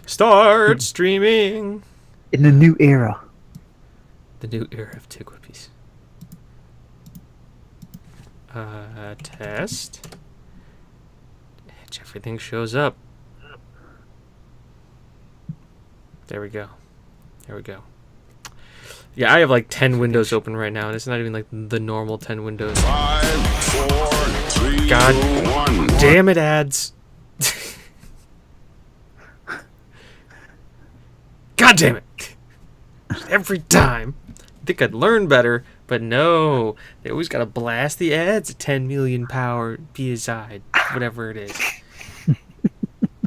Start streaming. In the new era. The new era of Tigwhippies. Test. Everything shows up. There we go. There we go. Yeah, I have like 10 windows open right now, and it's not even like the normal 10 windows. 5, 4, 3, God 1. damn it, ads. God damn it. Every time. I think I'd learn better, but no. They always gotta blast the ads at 10 million power PSI, whatever it is.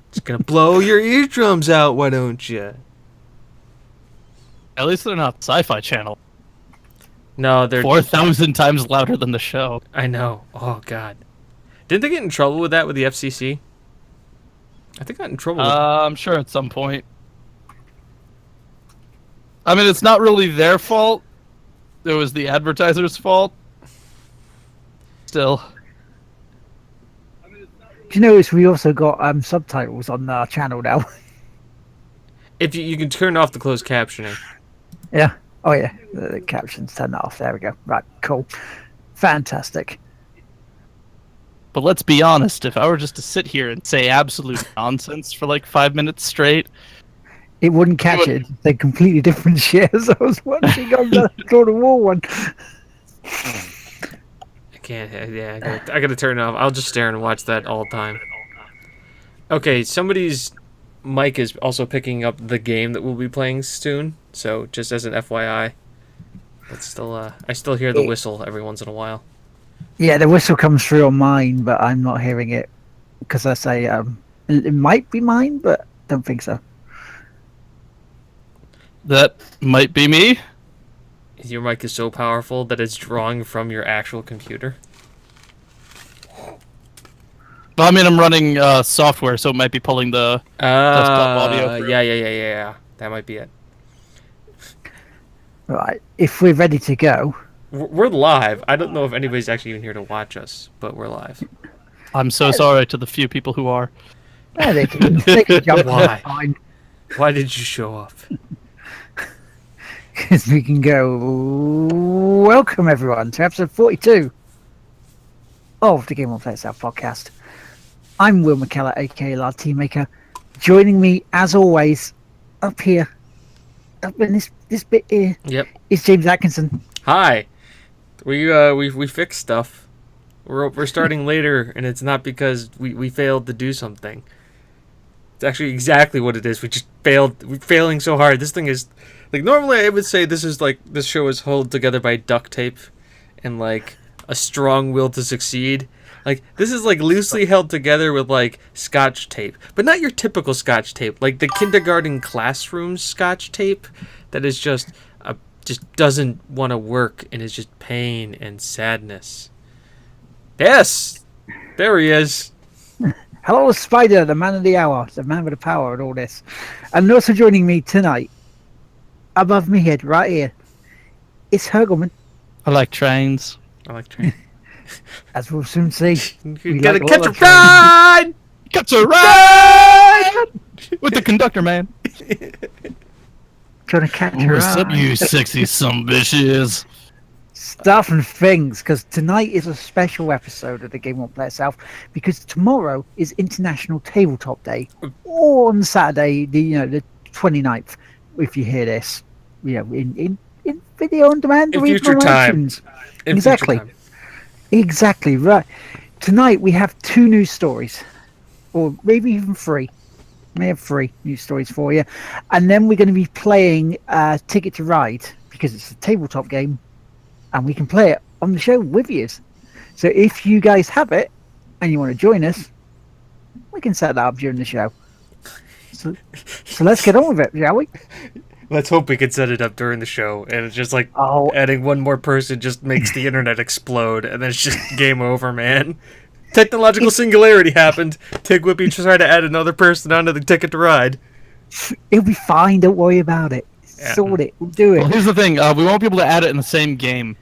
It's gonna blow your eardrums out, why don't you? At least they're not Sci-Fi Channel. No, they're 4,000 times louder than the show. I know. Oh god. Didn't they get in trouble with that with the FCC? I think I got in trouble with I'm sure at some point. I mean, it's not really their fault. It was the advertiser's fault. Still. Do you notice we also got subtitles on our channel now? If you can turn off the closed captioning. Yeah. Oh yeah. The captions turned off. There we go. Right. Cool. Fantastic. But let's be honest, if I were just to sit here and say absolute nonsense for like 5 minutes straight, It wouldn't catch it. They're completely different shit as I was watching on the God of War one. I can't. Yeah, I gotta turn it off. I'll just stare and watch that all the time. Okay, somebody's mic is also picking up the game that we'll be playing soon. So just as an FYI, it's still. I still hear the whistle every once in a while. Yeah, the whistle comes through on mine, but I'm not hearing it because I say it might be mine, but don't think so. that might be me. Your mic is so powerful that it's drawing from your actual computer. Well, I mean, I'm running software, so it might be pulling the desktop audio through. Yeah. That might be it. Right. If we're ready to go, We're live. I don't know if anybody's actually even here to watch us, but we're live. I'm so sorry to the few people who are. yeah, they can jump on Why? fine Why did you show up? because we can go. Welcome everyone to episode 42 of the Game on Play South podcast. I'm Will McKellar, aka Lard Teammaker. Joining me, as always, up here, up in this bit here, Yep. is James Atkinson. Hi. We fixed stuff. We're starting later, and it's not because we failed to do something. It's actually exactly what it is. We just failed. We're failing so hard. This thing is like normally I would say this show is held together by duct tape and like a strong will to succeed. Like this is like loosely held together with like scotch tape, but not your typical scotch tape, like the kindergarten classroom scotch tape that is just doesn't want to work and is just pain and sadness. Yes, there he is. Hello, Spider, the man of the hour, the man with the power, and all this. And also joining me tonight, above me head, right here, is Hergelman. I like trains. I like train. As we'll soon see. You gotta like catch all a the ride. Catch a ride with the conductor, man. Trying to catch her What's up, eye. you sexy bitches? Stuff and things, because tonight is a special episode of the Game Won't Play Itself, because tomorrow is International Tabletop Day, or on Saturday, the 29th, if you hear this, in video on demand. In or even future on time. iTunes. In Exactly. future time. Exactly, right. Tonight we have 2 news stories, or maybe even 3. May have 3 news stories for you. And then we're going to be playing Ticket to Ride, because it's a tabletop game, and we can play it on the show with you. So if you guys have it, and you want to join us, we can set that up during the show. So let's get on with it, shall we? Let's hope we can set it up during the show, and it's just like Oh. adding one more person just makes the internet explode, and then it's just game over, man. Technological singularity happened. Tigwhippy tried to add another person onto the Ticket to Ride. It'll be fine, don't worry about it. Yeah. Sort it, we'll do Well, it. here's the thing. We won't be able to add it in the same game.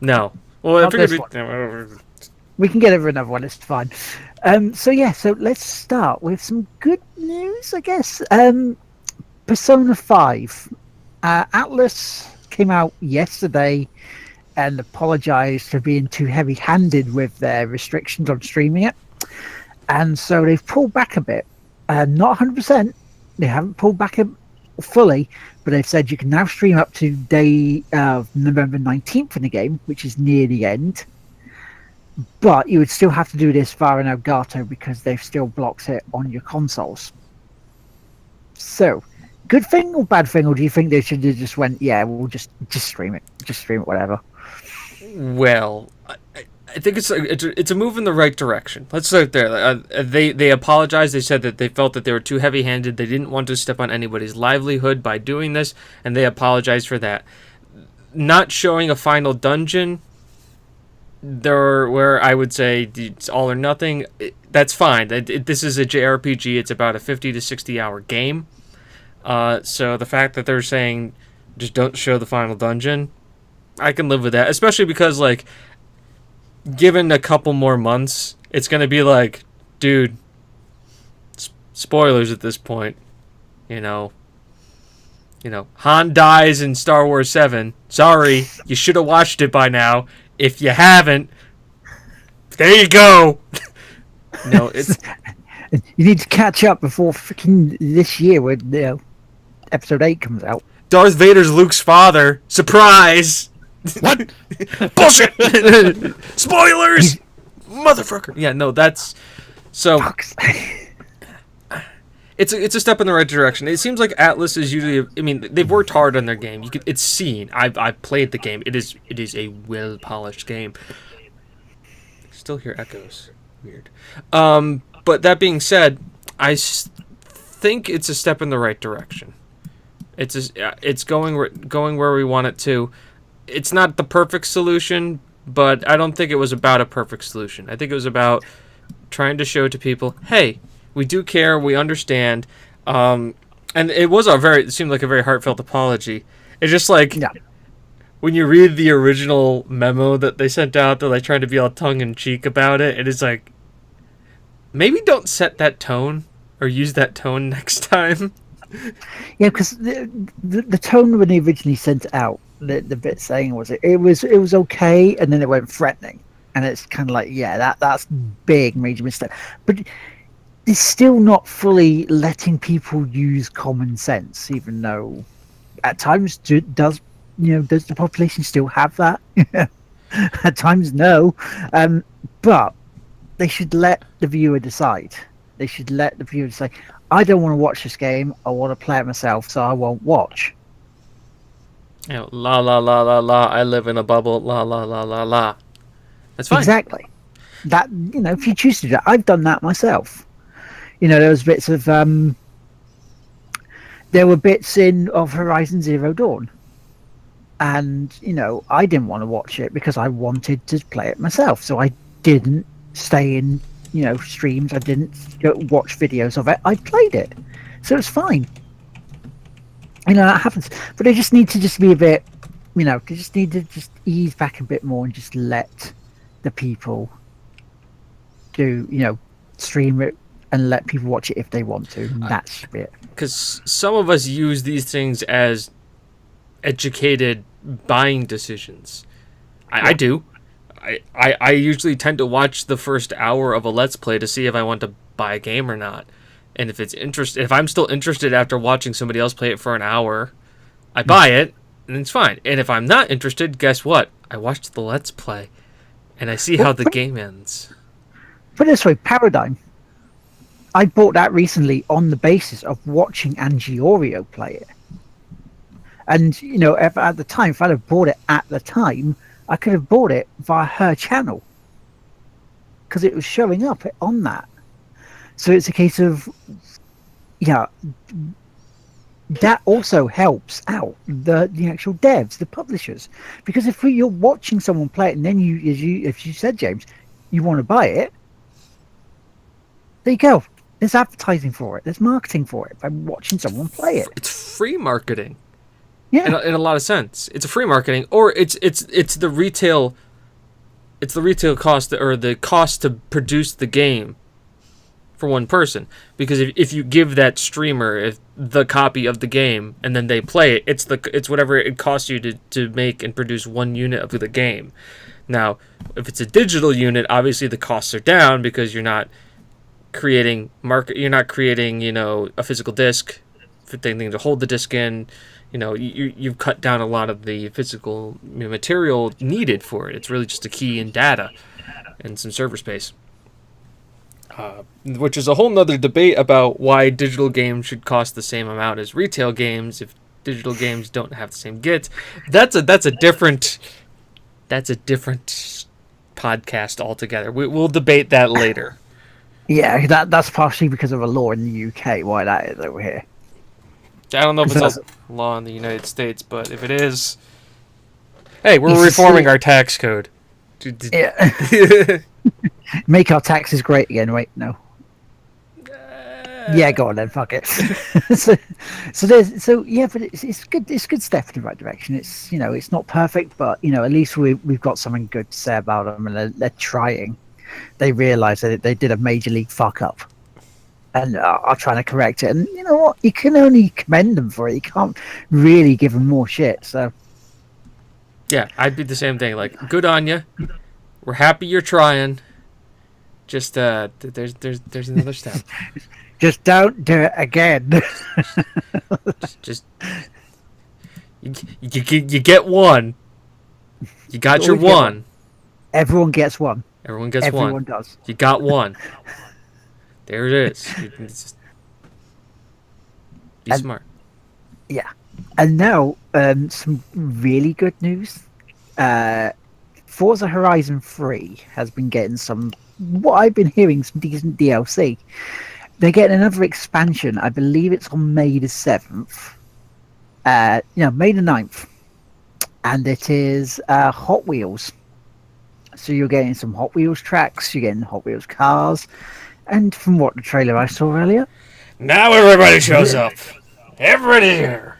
No. Well, I Not figured this we... We can get over another one. It's fine. So let's start with some good news, I guess. Persona 5. Atlas came out yesterday and apologized for being too heavy-handed with their restrictions on streaming it. And so they've pulled back a bit. Not 100%. They haven't pulled back fully, but they've said you can now stream up to day of November 19th in the game, which is near the end. But you would still have to do this via an Elgato because they've still blocked it on your consoles. So, good thing or bad thing, or do you think they should have just went, yeah, we'll just stream it, whatever? Well, I think it's a move in the right direction. Let's start there. They apologized. They said that they felt that they were too heavy-handed. They didn't want to step on anybody's livelihood by doing this, and they apologized for that. Not showing a final dungeon, where I would say it's all or nothing, that's fine. This is a JRPG. It's about a 50 to 60 hour game. So the fact that they're saying just don't show the final dungeon, I can live with that. Especially because, like, given a couple more months, it's going to be like, dude, spoilers at this point. You know, Han dies in Star Wars 7. Sorry, you should have watched it by now. If you haven't, there you go. No, it's you need to catch up before freaking this year when episode 8 comes out. Darth Vader's Luke's father. Surprise! What? Bullshit! Spoilers! Motherfucker! Yeah, no, that's so. Fuck's It's a step in the right direction. It seems like Atlas is usually. I mean, they've worked hard on their game. It's seen. I've played the game. It is a well polished game. Still hear echoes. Weird. But that being said, I think it's a step in the right direction. It's going where we want it to. It's not the perfect solution, but I don't think it was about a perfect solution. I think it was about trying to show to people, hey, we do care, we understand, and it seemed like a very heartfelt apology. It's just like, when you read the original memo that they sent out, they're like trying to be all tongue-in-cheek about it, and it's like, maybe don't set that tone, or use that tone next time. Yeah, because the tone when they originally sent it out, the bit saying it was okay, and then it went threatening, and it's kind of like, yeah, that's big major mistake, but it's still not fully letting people use common sense, even though at times does the population still have that? At times, no. But they should let the viewer decide. They should let the viewer say, I don't want to watch this game. I want to play it myself, so I won't watch. La la la la la. I live in a bubble. La la la la la. That's fine. Exactly. That if you choose to do that, I've done that myself. There was bits of there were bits of Horizon Zero Dawn, and I didn't want to watch it because I wanted to play it myself, so I didn't stay in streams. I didn't go watch videos of it. I played it, so it's fine. That happens, but they just need to be a bit, they just need to just ease back a bit more and just let the people do stream it and let people watch it if they want to. That's it. Because some of us use these things as educated buying decisions. I do. I usually tend to watch the first hour of a Let's Play to see if I want to buy a game or not. And if I'm still interested after watching somebody else play it for an hour, I buy it, and it's fine. And if I'm not interested, guess what? I watched the Let's Play, and I see how the game ends. Put it this way, Paradigm. I bought that recently on the basis of watching Angie Oreo play it. And, if I'd have bought it at the time, I could have bought it via her channel. Because it was showing up on that. So it's a case of, that also helps out the actual devs, the publishers. Because if you're watching someone play it and then if you said, James, you want to buy it, there you go. There's advertising for it. There's marketing for it by watching someone play it. It's free marketing. Yeah. In a lot of sense. It's a free marketing, or it's the retail it's the retail cost or the cost to produce the game for one person. Because if you give that streamer the copy of the game and then they play it, it's whatever it costs you to make and produce one unit of the game. Now, if it's a digital unit, obviously the costs are down because you're not creating a physical disc for thing to hold the disc in. You've cut down a lot of the physical material needed for it. It's really just a key and data and some server space. Which is a whole nother debate about why digital games should cost the same amount as retail games if digital games don't have the same gets. That's a different podcast altogether. We'll debate that later. Yeah, that's partially because of a law in the UK. Why that is over here. I don't know if it's a law in the United States, but if it is, hey, we're reforming our tax code. Yeah. Make our taxes great again. Wait, no. Yeah, go on then. Fuck it. But it's good. It's good step in the right direction. It's not perfect, but at least we've got something good to say about them, and they're trying. They realise that they did a major league fuck up, and are trying to correct it. And you know what? You can only commend them for it. You can't really give them more shit. So yeah, I'd be the same thing. Like, good on you. We're happy you're trying. Just there's another step. Just don't do it again. just you get one. You got your one. Everyone gets one. Everyone gets one. Everyone does. You got one. There it is. Just be smart. Yeah. And now, some really good news. Forza Horizon 3 has been getting what I've been hearing, some decent DLC. They're getting another expansion. I believe it's on May the 7th. May the 9th. And it is Hot Wheels. So you're getting some Hot Wheels tracks, you're getting Hot Wheels cars. And from what the trailer I saw earlier... Now everybody shows up. Everybody's here.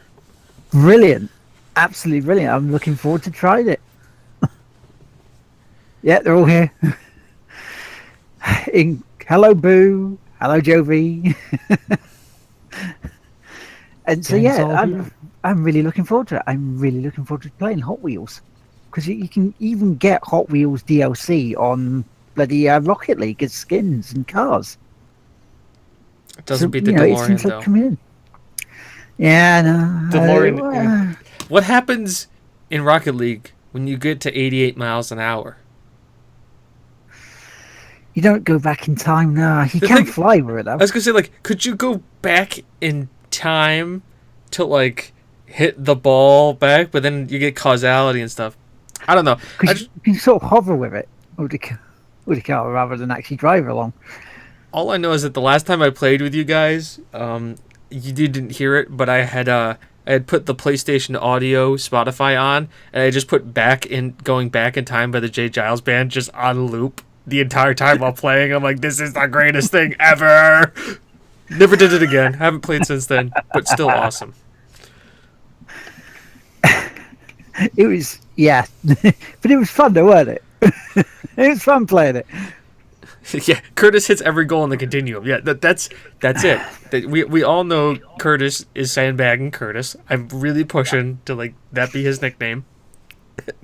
Brilliant. Absolutely brilliant. I'm looking forward to trying it. Yeah, they're all here. Hello, Boo. Hello, Jovi. And so, I'm really looking forward to it. I'm really looking forward to playing Hot Wheels. Because you can even get Hot Wheels DLC on bloody Rocket League as skins and cars. It doesn't beat the DeLorean, though. Come in. Yeah, no. DeLorean. What happens in Rocket League when you get to 88 miles an hour? You don't go back in time, no. You can't fly with it, though. I was going to say, could you go back in time to, hit the ball back, but then you get causality and stuff? I don't know. You can sort of hover with it with the car rather than actually drive along. All I know is that the last time I played with you guys, you didn't hear it, but I had put the PlayStation Audio Spotify on, and I just put Going Back in Time by the Jay Giles Band just on loop the entire time while playing. I'm like, this is the greatest thing ever. Never did it again. Haven't played since then, but still awesome. It was, yeah. But it was fun though, wasn't it? It was fun playing it. Yeah, Curtis hits every goal in the continuum. Yeah, that's it. We all know Curtis is sandbagging Curtis. I'm really pushing to that be his nickname.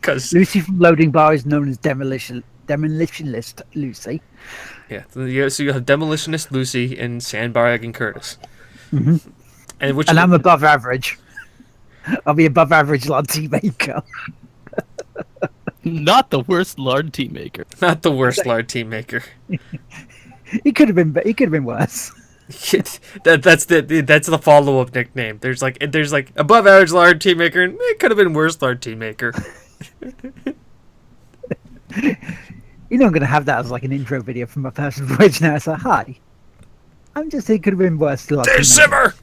Cause Lucy from Loading Bar is known as Demolitionist Lucy. Yeah, so you have Demolitionist Lucy and sandbagging Curtis. Mm-hmm. And I'm above average. I'll be above average lard tea maker. Not the worst lard tea maker. Not the worst lard tea maker. He could have been worse. That's the follow up nickname. There's above average lard tea maker, and it could have been worse lard tea maker. I'm going to have that as an intro video from my personal voice now. It's like, hi, I'm just saying it could have been worse. There's Simmer.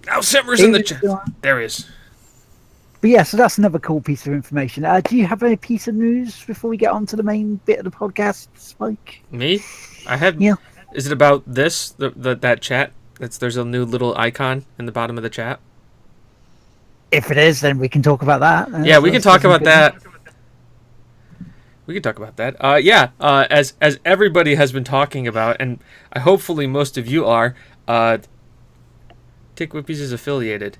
Now Simmer's in the chat. There he is. But yeah, so that's another cool piece of information. Do you have any piece of news before we get on to the main bit of the podcast, Spike? Me? I have. Yeah. Is it about this? That chat? There's a new little icon in the bottom of the chat. If it is, then we can talk about that. Yeah, we can talk about that. We can talk about that. As everybody has been talking about, and hopefully most of you are, Tick Whippies is affiliated.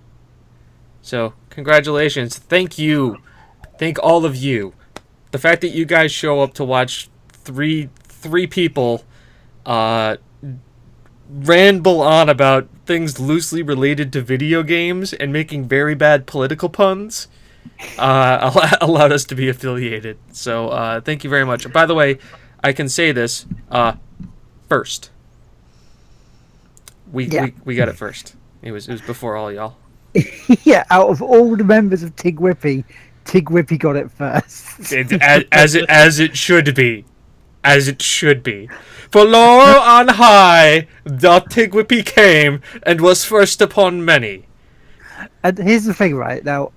So, congratulations. Thank you. Thank all of you. The fact that you guys show up to watch three people ramble on about things loosely related to video games and making very bad political puns allowed us to be affiliated. So, thank you very much. By the way, I can say this first. We got it first. It was before all y'all. Yeah, out of all the members of Tig Whippy got it first. As it should be. As it should be. For lo on high, the Tig Whippy came and was first upon many. And here's the thing, right? Now,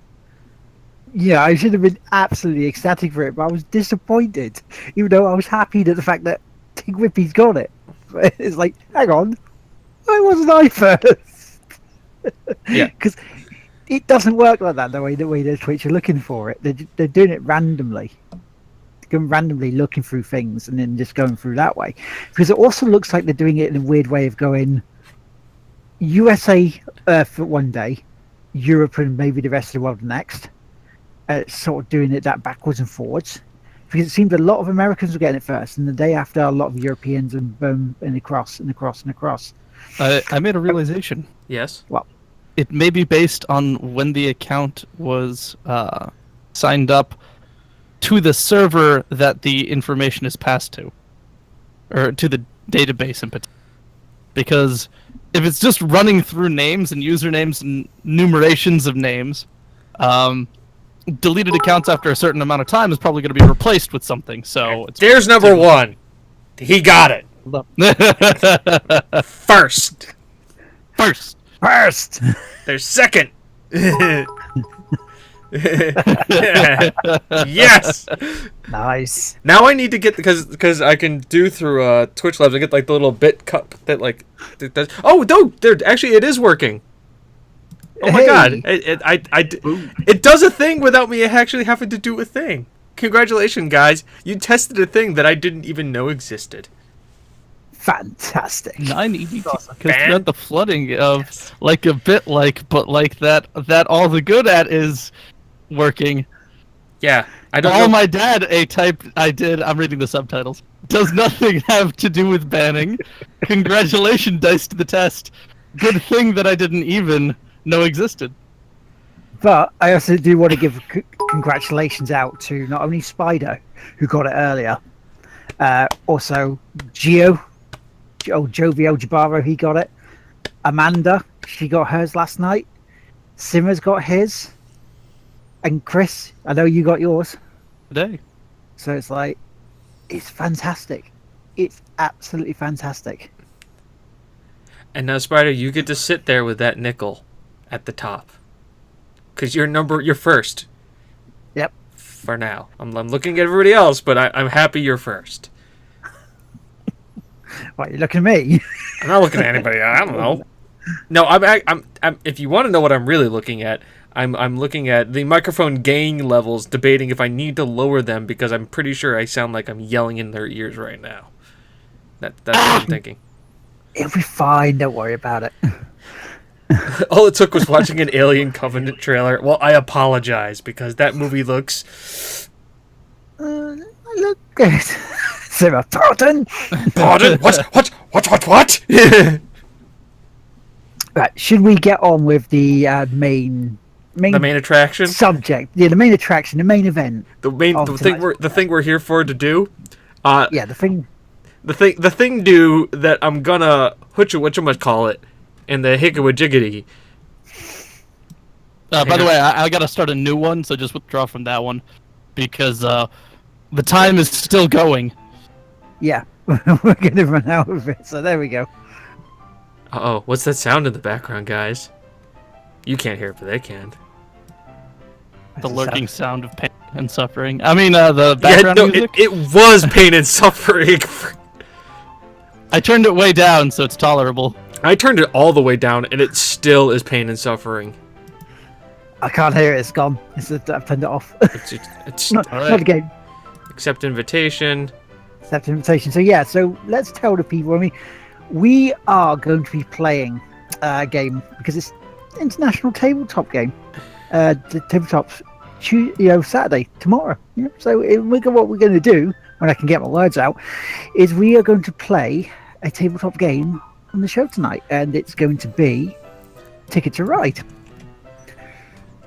yeah, I should have been absolutely ecstatic for it, but I was disappointed. Even though I was happy that the fact that Tig Whippy's got it. It's like, hang on, why wasn't I first? Yeah. Because it doesn't work like that the way that Twitch are looking for it. They're doing it randomly. Going randomly looking through things and then just going through that way. Because it also looks like they're doing it in a weird way of going USA for one day, Europe and maybe the rest of the world next. Sort of doing it that backwards and forwards. Because it seemed a lot of Americans were getting it first, and the day after a lot of Europeans and across. I made a realization. Yes. Well, It may be based on when the account was signed up to the server that the information is passed to, or to the database in particular. Because if it's just running through names and usernames and numerations of names, deleted accounts after a certain amount of time is probably going to be replaced with something. So There's number one. He got it. First. There's second. Yes. nice. Now I need to get because I can do through Twitch Labs. I get like the little bit cup that like that does. Oh no, there actually it is working. Oh my god! It does a thing without me actually having to do a thing. Congratulations, guys! You tested a thing that I didn't even know existed. Fantastic. 980 because throughout the flooding of like a bit like, but like that all the good at is working. Yeah, I don't. All know. my dad I'm reading the subtitles. Does nothing have to do with banning. Congratulations, dice to the test. Good thing that I didn't even know existed. But I also do want to give congratulations out to not only Spider, who got it earlier, also Gio, Jovio Jabaro, he got it. Amanda, she got hers last night. Simmer's got his. And Chris, I know you got yours. Today. So it's like, it's fantastic. It's absolutely fantastic. And now, Spider, you get to sit there with that nickel at the top. Because you're first. Yep. For now. I'm looking at everybody else, but I'm happy you're first. Why, you're looking at me? I'm not looking at anybody. I don't know. No, I'm if you want to know what I'm really looking at, I'm looking at the microphone gain levels, debating if I need to lower them because I'm pretty sure I sound like I'm yelling in their ears right now. That's what I'm thinking. It'll be fine. Don't worry about it. All it took was watching an Alien Covenant trailer. Well, I apologize because that movie looks. Look good. Simmer, pardon? Pardon? What? Right. Should we get on with the main the main attraction? Subject? Yeah, the main attraction, the main event. The thing we're here for to do. Yeah, the thing. The thing do that I'm gonna whatchamacallit in the hickawajiggity. By the way, I gotta start a new one, so just withdraw from that one because the time is still going. Yeah, we're gonna run out of it. So there we go. Uh-oh, what's that sound in the background, guys? You can't hear it, but they can. The lurking sound of pain and suffering. I mean, the background music. It was pain and suffering. I turned it way down, so it's tolerable. I turned it all the way down, and it still is pain and suffering. I can't hear it. It's gone. I've turned it off. It's not all right. again. accept invitation. Accept invitation. So yeah, so let's tell the people. I mean, we are going to be playing a game because it's international tabletop game. The tabletop's Saturday, tomorrow. Yeah? So what we're going to do, when I can get my words out, is we are going to play a tabletop game on the show tonight, and it's going to be Ticket to Ride.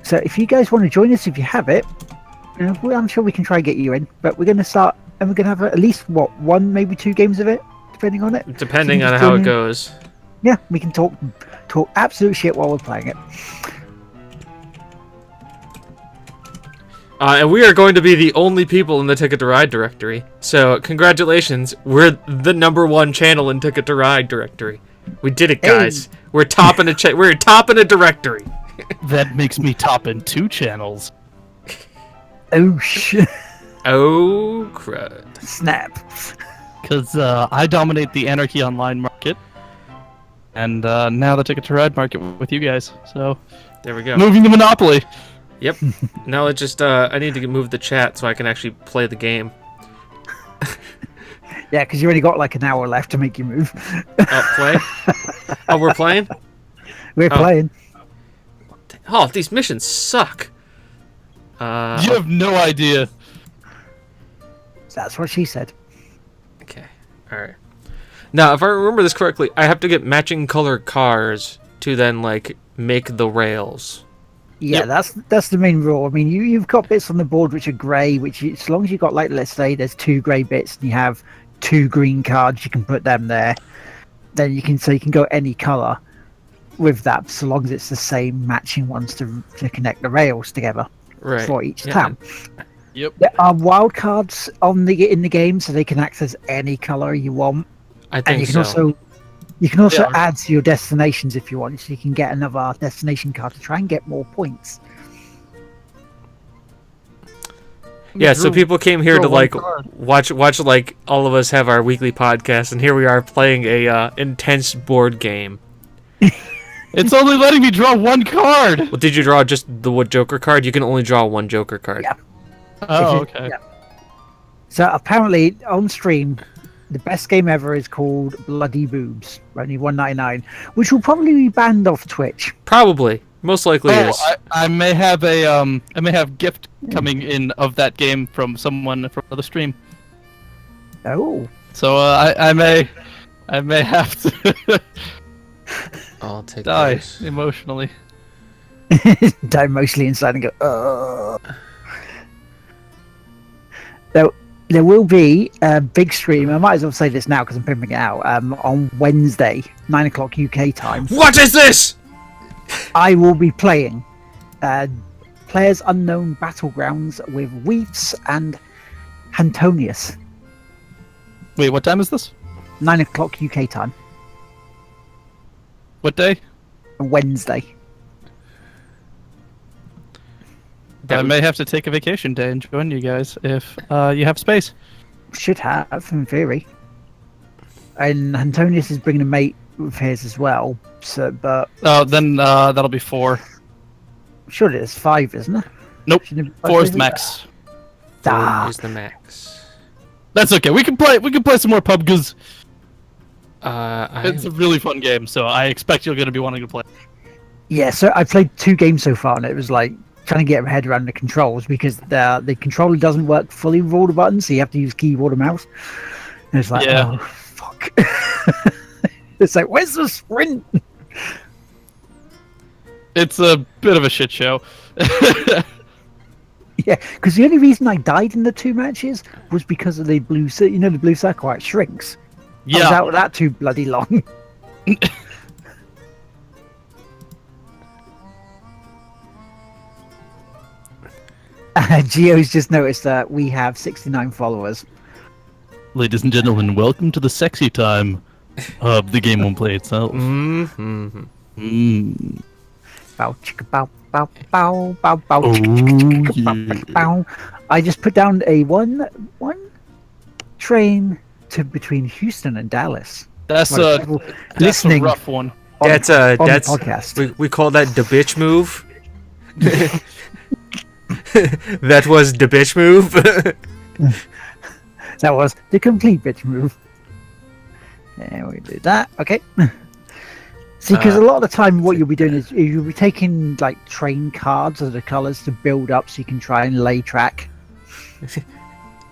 So if you guys want to join us, if you have it, I'm sure we can try and get you in. But we're going to start, and we're going to have at least one, maybe 2 games of it, depending on it. Depending on how it goes. Yeah, we can talk absolute shit while we're playing it. And we are going to be the only people in the Ticket to Ride directory. So congratulations, we're the #1 channel in Ticket to Ride directory. We did it, guys. Hey. We're topping we're topping a directory. That makes me top in 2 channels. Oh shit! Oh crud! Snap! Because I dominate the Anarchy Online market. And now the Ticket to Ride market with you guys. So, There we go. moving to Monopoly. Yep. Now it just I need to move the chat so I can actually play the game. Yeah, because you only got like an hour left to make you move. Oh, play? Oh, we're playing? We're playing. Oh, these missions suck. You have no idea. That's what she said. Okay. Alright. Now, if I remember this correctly, I have to get matching color cars to then, like, make the rails. Yeah, that's the main rule. I mean, you've got bits on the board which are grey, which as long as you've got, like, let's say there's 2 grey bits and you have 2 green cards, you can put them there. Then you can go any colour with that, so long as it's the same matching ones to connect the rails together for each town. Yep. There are wild cards in the game, so they can access any colour you want. I think And you can also add to your destinations if you want, so you can get another destination card to try and get more points. Yeah, so people came here to like watch like all of us have our weekly podcast, and here we are playing a intense board game. It's only letting me draw 1 card. Well, did you draw just the Joker card? You can only draw 1 Joker card. Yeah. Oh, okay. Yeah. So apparently on stream, the best game ever is called Bloody Boobs, only $1.99, which will probably be banned off Twitch. Probably, most likely is. I may have a gift coming in of that game from someone from another stream. Oh. So I may have to I'll take die those. emotionally. Die mostly inside and go, There will be a big stream. I might as well say this now because I'm pimping it out. On Wednesday, 9 o'clock UK time. What is this? I will be playing Players Unknown Battlegrounds with Weefs and Antonius. Wait, what time is this? 9 o'clock UK time. What day? Wednesday. I may have to take a vacation day and join you guys if you have space. Should have, in theory. And Antonius is bringing a mate with his as well. So, but Oh, then that'll be 4. surely it's 5, isn't it? Nope, Shouldn't it be 4 is five? the max. Is the max. That's okay. We can play some more PUBG. I It's a really fun game, so I expect you're going to be wanting to play. Yeah, so I played 2 games so far, and it was like trying to get my head around the controls because the controller doesn't work fully with all the buttons, so you have to use keyboard and mouse. And it's like, Yeah. oh, fuck. It's like, where's the sprint? It's a bit of a shit show. Yeah, because the only reason I died in the 2 matches was because of the blue, the blue circle, how it shrinks. I was out with that too bloody long. Gio's just noticed that we have 69 followers. Ladies and gentlemen, welcome to the sexy time of the game won't play itself. Mm-hmm. Mm. Bow chicka bow bow bow bow bow Oh, chicka chicka chicka bow yeah. chicka bow. I just put down a one train to between Houston and Dallas. That's Like, a people that's listening a rough one. on- That's on the that's podcast. we call that the bitch move. That was the bitch move. That was the complete bitch move. Yeah, we do that. Okay. See, because a lot of the time, what you'll be doing is you'll be taking like train cards of the colours to build up, so you can try and lay track.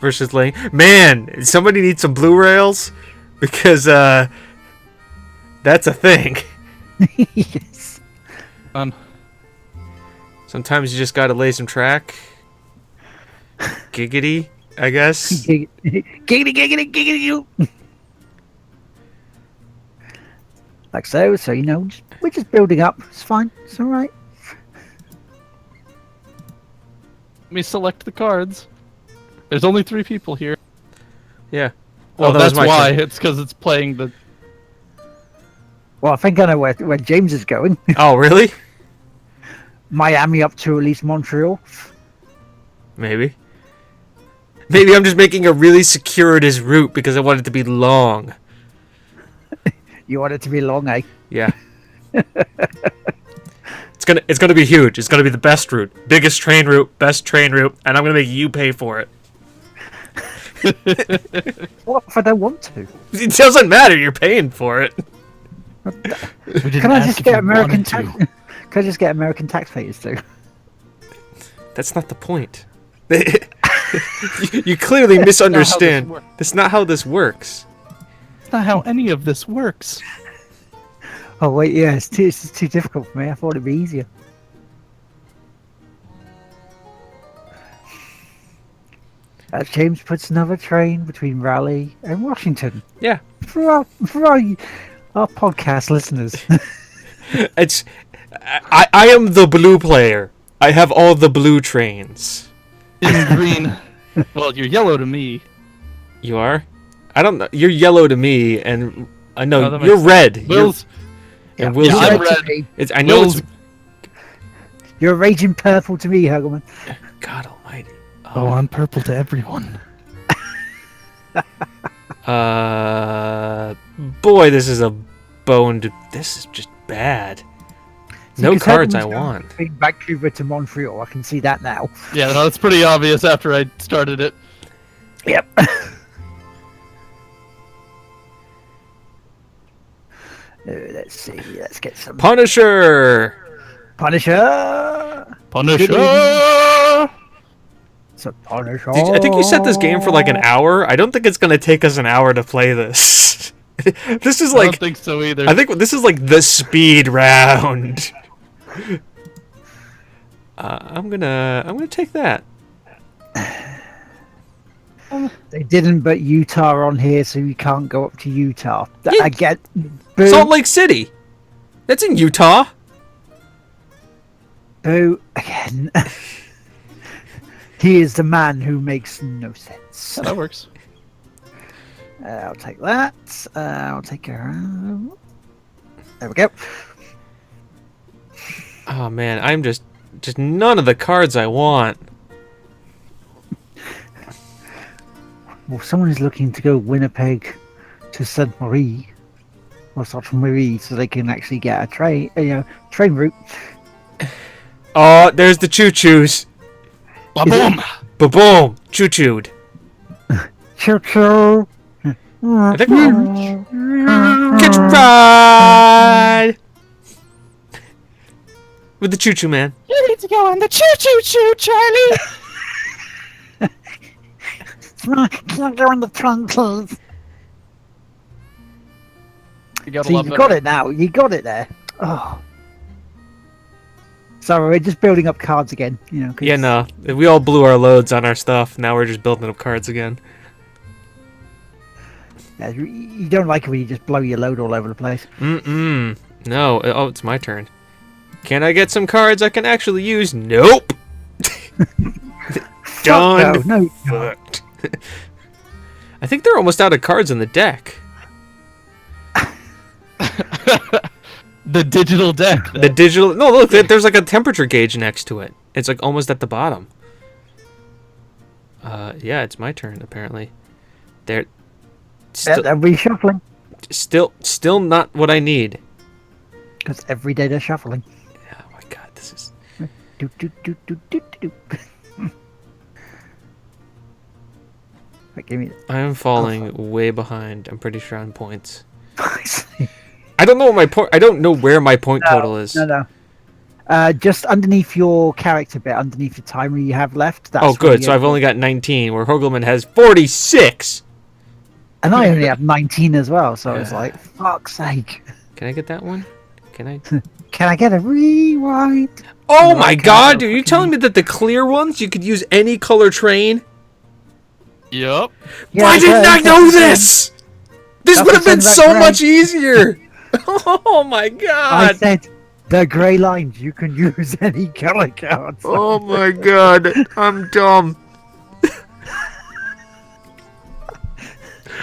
Versus laying. Man, somebody needs some blue rails because that's a thing. Yes. Sometimes you just gotta lay some track. Giggity, I guess. Giggity, giggity, giggity. Like so. So we're just building up. It's fine. It's all right. Let me select the cards. There's only 3 people here. Yeah. Well, that was that's my why. turn. It's because it's playing the. Well, I think I know where James is going. Oh, really? Miami up to at least Montreal. Maybe. Maybe I'm just making a really circuitous route because I want it to be long. You want it to be long, eh? Yeah. It's gonna be huge. It's gonna be the best route, biggest train route, best train route, and I'm gonna make you pay for it. What if I don't want to? It doesn't matter. You're paying for it. Can I just get American tax? Can I just get American taxpayers too? That's not the point. You clearly misunderstand. That's not how this works. That's not how any of this works. Oh wait, yeah, it's too difficult for me. I thought it'd be easier. James puts another train between Raleigh and Washington. Yeah. For our podcast listeners. I am the blue player. I have all the blue trains. In green. Well, you're yellow to me. You are? I don't know. You're yellow to me, and I know Oh, that you're makes red. Will's. And Will's Yeah, I'm yellow. red. I know Will's- it's. You're raging purple to me, Hagelman. God Almighty. Oh, I'm purple to everyone. Boy, this is a boned. This is just bad. No Because cards I Hagelman's going want. between Vancouver to Montreal. I can see that now. Yeah, no, it's pretty obvious after I started it. Yep. Let's see. Let's get some Punisher. Punisher. Punisher! So Punisher. I think you set this game for like an hour. I don't think it's gonna take us an hour to play this. This is I like. don't think so either. I think this is like the speed round. I'm gonna take that. They didn't put Utah on here, so you can't go up to Utah. Yeah. I get. Boo. Salt Lake City. That's in Utah. Boo again. He is the man who makes no sense. Yeah, that works. I'll take that. I'll take her. There we go. Oh man, I'm just none of the cards I want. Well, someone is looking to go Winnipeg to Sainte Marie or Sainte Marie, so they can actually get a train route. Oh, there's the choo-choos. Ba-boom! Ba-boom! Choo-chooed. Choo choo. I think we're... Catch a ride! With the choo-choo man. You need to go on the choo-choo-choo, Charlie! Can I go in the trunk, please? You gotta See, love you that. got it now. You got it there. Oh. Sorry, we're just building up cards again. 'cause- Yeah, no. We all blew our loads on our stuff. Now we're just building up cards again. Yeah, you don't like it when you just blow your load all over the place. Mm-mm. No. Oh, it's my turn. Can I get some cards I can actually use? Nope. Done. No. Fucked. I think they're almost out of cards in the deck. The digital deck. The digital... No, look, there's like a temperature gauge next to it. It's like almost at the bottom. Yeah, it's my turn, apparently. They're... They'll be shuffling. Still not what I need. Because every day they're shuffling. Oh my god, this is... Do, do, do, do, do, do, do. But give me. I am falling way behind. I'm pretty sure on points. I don't know what my point. I don't know where my point total is. No. Just underneath your character bit, underneath the timer you have left. That's Oh, where good. you So get I've only points. got 19, where Hogelman has 46. And I only have 19 as well, so it's Yeah. like, fuck's sake. Can I get that one? Can I? Can I get a rewind? Oh No, my I can't. God! Are you telling me that the clear ones you could use any color train? Yup. Yeah, Why didn't I that's know what I'm saying. this? This That's would have what I'm been saying so about much gray. easier. Oh my I God! said the grey lines. You can use any color cards. Oh my God! I'm dumb.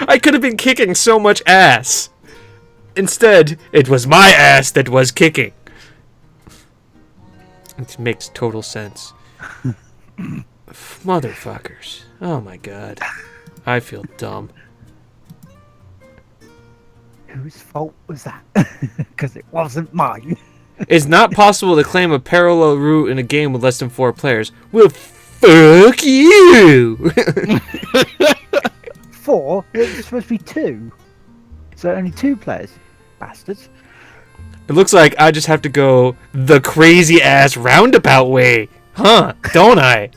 I could have been kicking so much ass. Instead, it was my ass that was kicking. It makes total sense. Motherfuckers. Oh my God. I feel dumb. Whose fault was that? Because it wasn't mine. It's not possible to claim a parallel route in a game with less than 4 players. Well, fuck you! 4? It's supposed to be 2. So only 2 players. Bastards. It looks like I just have to go the crazy ass roundabout way. Huh, don't I?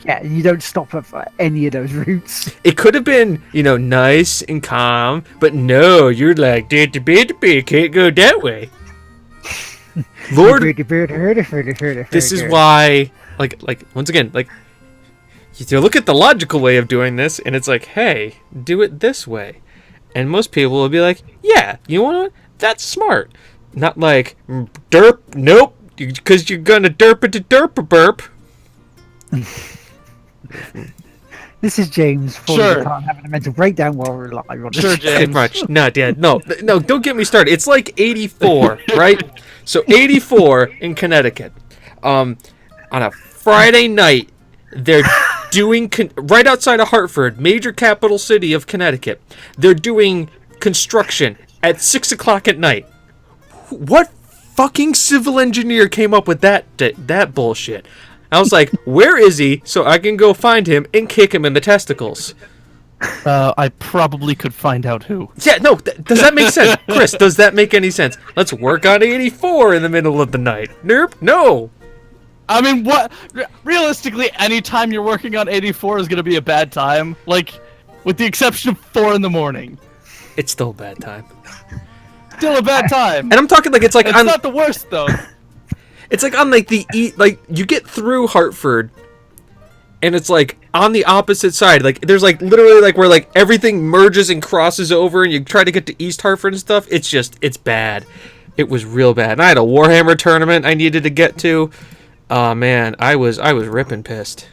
Yeah, and you don't stop at any of those routes. It could have been, nice and calm, but no, you're like, can't go that way. Lord, this is why, like once again, like, you look at the logical way of doing this, and it's like, hey, do it this way. And most people will be like, yeah, you know what? That's smart. Not like, derp, nope, because you're gonna derp it to derp a burp. This is James falling Sure. apart, having a mental breakdown while we're live on this. Sure, Pretty James. much. No, Dad. No, don't get me started. It's like 84, right? So 84 in Connecticut. On a Friday night, they're doing right outside of Hartford, major capital city of Connecticut. They're doing construction at 6 o'clock at night. What fucking civil engineer came up with that bullshit? I was like, where is he so I can go find him and kick him in the testicles? I probably could find out who. Yeah, no, does that make sense? Chris, does that make any sense? Let's work on 84 in the middle of the night. Nope, no. I mean, what? Realistically, any time you're working on 84 is gonna be a bad time. Like, with the exception of 4 in the morning. It's still a bad time. Still a bad time. And I'm talking like it's like It's on not the worst though. it's like on like like you get through Hartford and it's like on the opposite side. Like there's like literally like where like everything merges and crosses over and you try to get to East Hartford and stuff. It's bad. It was real bad. And I had a Warhammer tournament I needed to get to. Oh man, I was ripping pissed.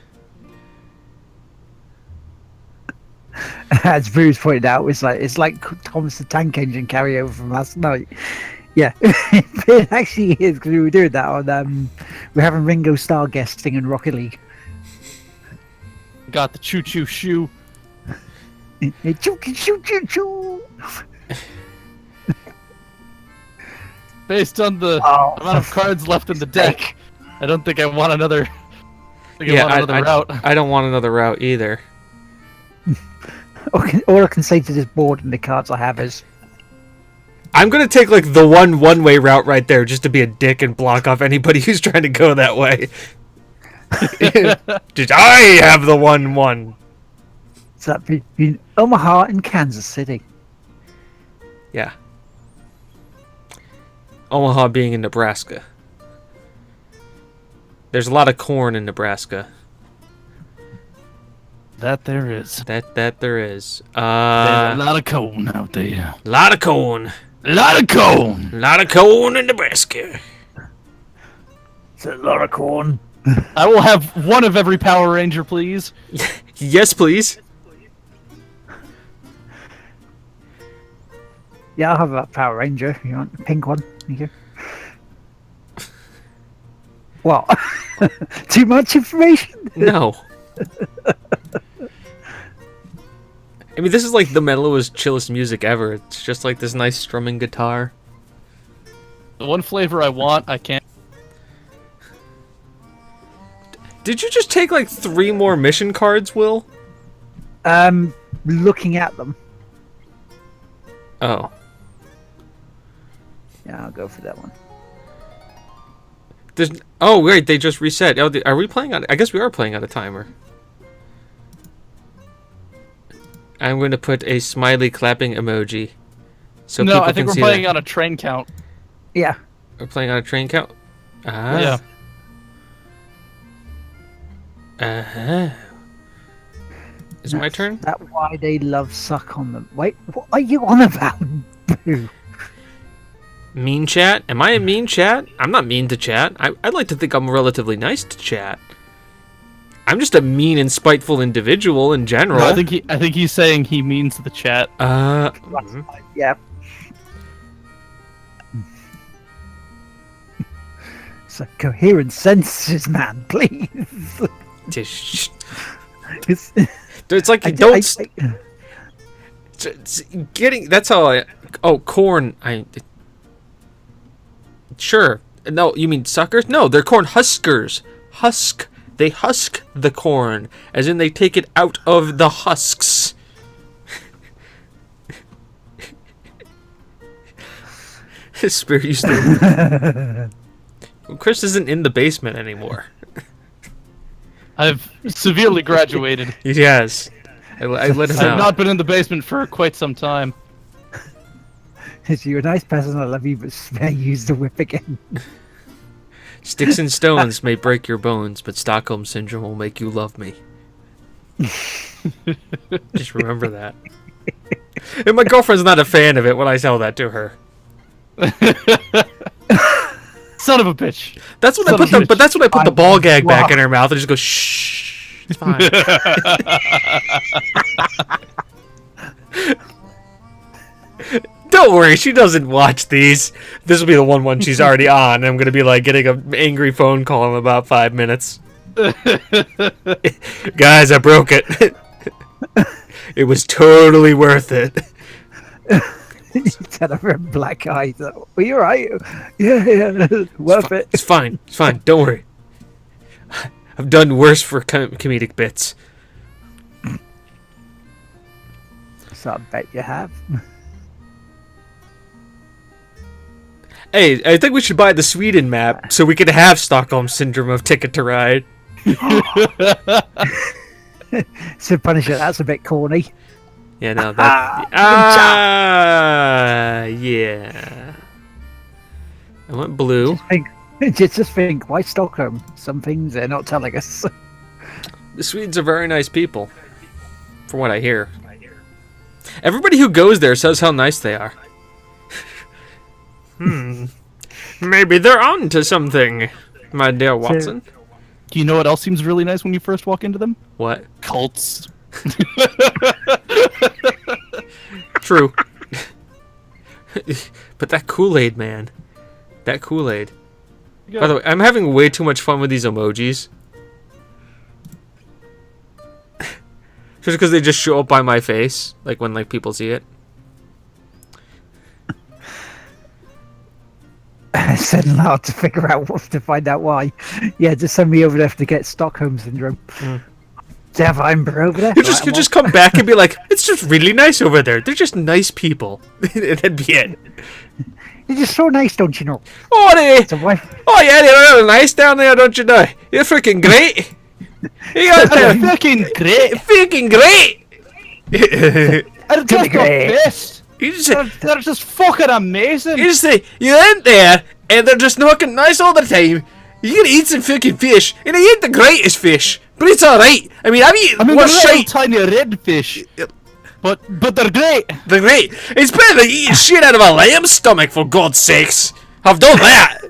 As Bruce pointed out, it's like Thomas the Tank Engine carryover from last night. Yeah, it actually is, because we were doing that on we're having Ringo Starr guesting in Rocket League. Got the choo choo shoe. Choo choo choo choo. Based on the Oh, amount of cards left in the deck, I don't think I want another. Route. I don't want another route either. All I can say to this board and the cards I have is, I'm gonna take like the one-way route right there just to be a dick and block off anybody who's trying to go that way. Just, I have the 1-1. so that between Omaha and Kansas City. Yeah. Omaha being in Nebraska. There's a lot of corn in Nebraska. That there is. That there is. There's a lot of corn out there. Lot of corn. A lot of corn. Lot of corn in Nebraska. It's a lot of corn. I will have one of every Power Ranger, please. Yes, please. Yeah, I'll have a Power Ranger if you want the pink one. Thank you. What? Too much information? No. I mean, this is like the mellowest, chillest music ever. It's just like this nice strumming guitar. The one flavor I want, I can't. Did you just take like 3 more mission cards, Will? Looking at them. Oh. Yeah, I'll go for that one. Oh, wait, they just reset. Oh, are we playing on... I guess we are playing on a timer. I'm going to put a smiley clapping emoji. So No, people I think can we're see playing that. on a train count. Yeah. We're playing on a train count? Ah. Yeah. Uh-huh. Is it my turn? That's why they love suck on them. Wait, what are you on about? Boo. Mean chat? Am I a mean chat? I'm not mean to chat. I'd like to think I'm relatively nice to chat. I'm just a mean and spiteful individual in general. No, I think he's saying he means the chat. Yeah. So coherent sentences, man, please. It's like you don't... Getting... That's how I... Oh, corn. Sure. No, you mean suckers? No, they're corn huskers. Husk. They husk the corn. As in they take it out of the husks. Spirit used to... Chris isn't in the basement anymore. I've severely graduated. He has. I let him I've out. not been in the basement for quite some time. You're a nice person, I love you, but spare use the whip again. Sticks and stones may break your bones, but Stockholm Syndrome will make you love me. Just remember that. And my girlfriend's not a fan of it when I tell that to her. Son of a bitch. That's when I put the, but that's when I put the ball gag back in her mouth and just go shh. It's fine. Don't worry, she doesn't watch these. This will be the one she's already on. I'm gonna be like getting an angry phone call in about 5 minutes. Guys, I broke it. It was totally worth it. You said over black eyes. Are you alright? Yeah, worth it. It's fine. It's fine. Don't worry. I've done worse for comedic bits. So I bet you have. Hey, I think we should buy the Sweden map so we can have Stockholm Syndrome of Ticket to Ride. So Punisher, that's a bit corny. Yeah, no, that... yeah. I went blue. Just think, why Stockholm? Some things they're not telling us. The Swedes are very nice people, from what I hear. Everybody who goes there says how nice they are. Maybe they're on to something, my dear Watson. Do you know what else seems really nice when you first walk into them? What? Cults. True. But that Kool-Aid, man. That Kool-Aid. By the way, I'm having way too much fun with these emojis. Just because they just show up by my face, like when people see it. Said aloud to figure out to find out why. Yeah, just send me over there to get Stockholm Syndrome. Have I'm over there? You just come back and be like, it's just really nice over there. They're just nice people. That'd be it. You're just so nice, don't you know? Oh, So why? oh yeah, they're really nice down there, don't you know? You're freaking great. You got They're fucking great. freaking great. They're just the great. best. You just They're just fucking amazing. You just say, you're in there, and they're just fucking nice all the time. You can eat some fucking fish, and I ain't the greatest fish, but it's alright. I mean, I've eaten they're worse little shit. tiny red fish, but they're great. They're great. It's better than eating shit out of a lamb's stomach, for God's sakes. I've done that.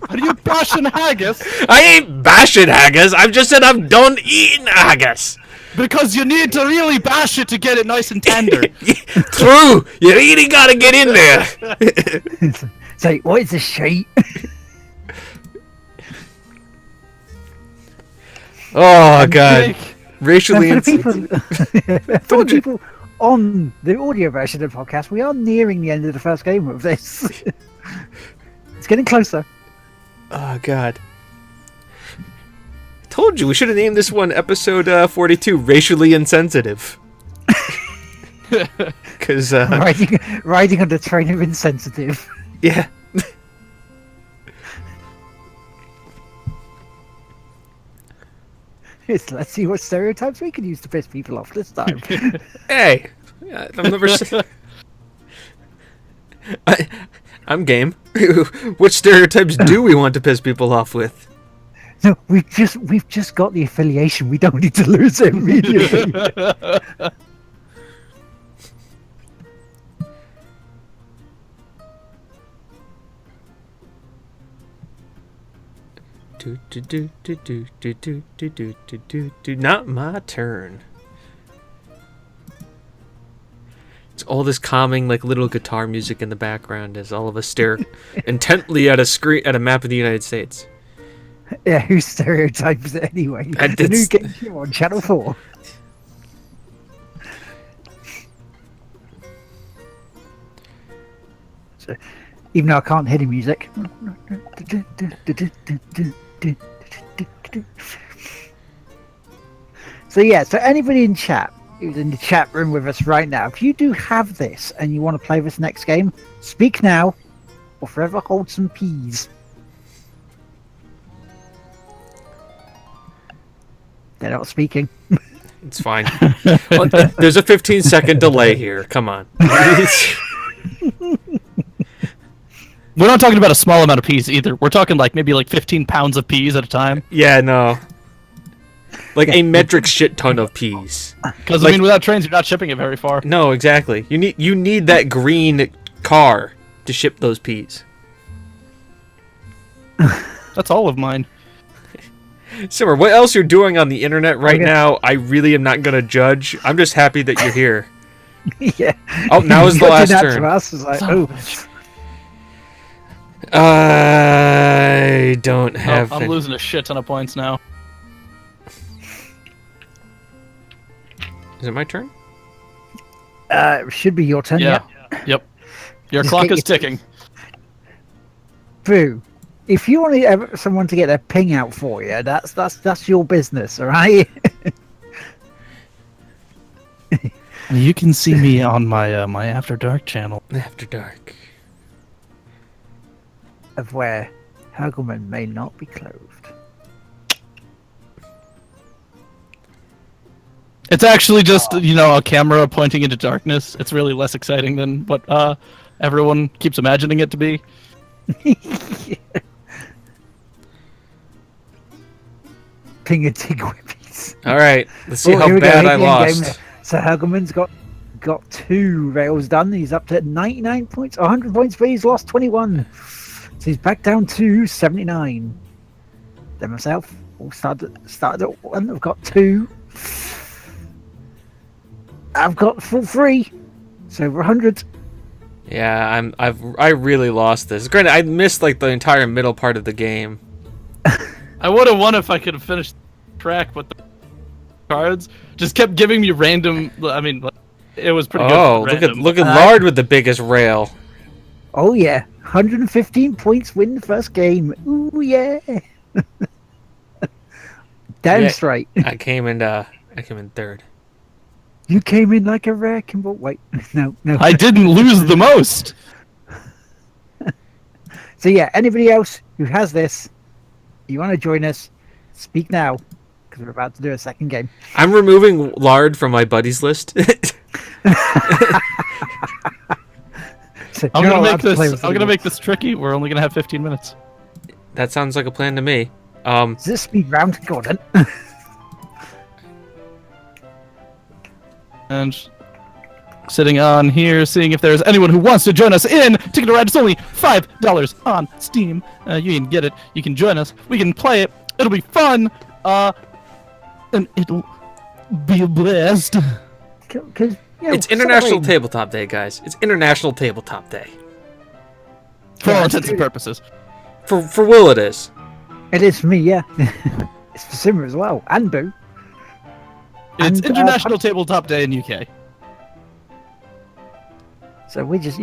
Are you bashing haggis? I ain't bashing haggis, I've just said I'm done eating haggis. Because you need to really bash it to get it nice and tender. True, you really gotta get in there. Say, what is this shit? Oh, God. Jake, Racially For the insensitive. for the people on the audio version of the podcast, we are nearing the end of the first game of this. It's getting closer. Oh, God. Told you we should have named this one episode 42, racially insensitive. Because riding on the train of insensitive. yeah. Let's see what stereotypes we can use to piss people off this time. Hey, I've never. I'm game. What stereotypes do we want to piss people off with? No, we've just got the affiliation. We don't need to lose it immediately. Not my turn. It's all this calming, like little guitar music in the background as all of us stare intently at a map of the United States. Yeah, who stereotypes it anyway? The new game show on Channel 4. So, even though I can't hear the music. So yeah, so anybody in chat who's in the chat room with us right now, if you do have this and you want to play this next game, speak now or forever hold some peas. They're not speaking. It's fine. Well, there's a 15-second delay here. Come on. We're not talking about a small amount of peas either. We're talking like maybe like 15 pounds of peas at a time. Yeah, no. Like a metric shit ton of peas. Because I mean, without trains, you're not shipping it very far. No, exactly. You need that green car to ship those peas. That's all of mine. Simmer, what else you're doing on the internet right now, I really am not going to judge. I'm just happy that you're here. Yeah. Oh, now is the last turn. Us, is like, oh. I don't have... I'm losing a shit ton of points now. Is it my turn? It should be your turn, yeah. Yep. Your Just clock is ticking. Boo. If you want someone to get their ping out for you, that's your business, all right? You can see me on my my After Dark channel. After Dark. Of where Hagelman may not be clothed. It's actually just, a camera pointing into darkness. It's really less exciting than what everyone keeps imagining it to be. Yeah. Ping a tig whippies. All right, let's see how bad I lost. So Hagelman's got 2 rails done. He's up to 99 points, 100 points, but he's lost 21. So he's back down to 79. Then myself, all started at 1. I've got 2. I've got full 3. So over 100. Yeah, I really lost this. Granted, I missed like the entire middle part of the game. I would have won if I could have finished the track, but the cards just kept giving me random. I mean, it was pretty good. Oh, look at Lard with the biggest rail. Oh yeah, 115 points, win the first game. Ooh yeah. Damn straight. I came in third. You came in like a wrecking ball. Wait, no. I didn't lose the most. So yeah, anybody else who has this, you want to join us, speak now, because we're about to do a second game. I'm removing Lard from my buddies list. So I'm gonna make this tricky. We're only gonna have 15 minutes. That sounds like a plan to me. Is this speed round, Gordon? And sitting on here, seeing if there's anyone who wants to join us in Ticket to Ride. It's only $5 on Steam. You can get it. You can join us. We can play it. It'll be fun. And it'll be a blast. It's International Tabletop Day, guys. It's International Tabletop Day. For all intents and purposes. For Will, it is. It is for me, yeah. It's for Simmer as well, and Boo. It's International Tabletop Day in UK. So we're just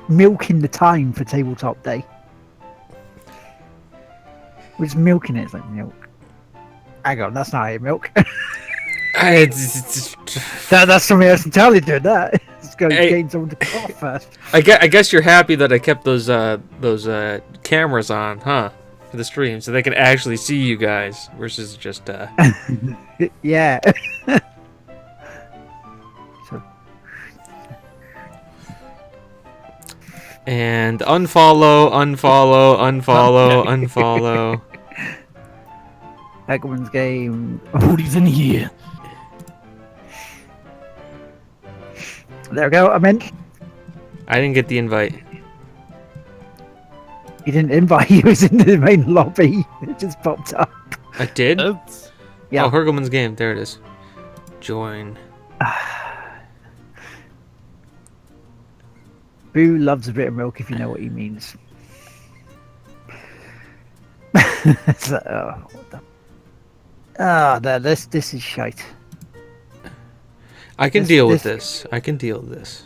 milking the time for Tabletop Day. We're just milking it. It's like milk. Hang on, that's not A milk. It's- That's something else entirely doing that. It's going to Hey. gain someone to cough first. I guess you're happy that I kept those cameras on, huh? For the stream, so they can actually see you guys versus just Yeah. and unfollow. Eggerman's game. Booty's in here. There we go. I'm in. I didn't get the invite. He didn't invite you. He was in the main lobby. It just popped up. I did. That's... Yeah. Oh, Hergelman's game. There it is. Join. Boo loves a bit of milk, if you know what he means. So, what the... there. This is shite. I can This- deal with this- this. I can deal with this.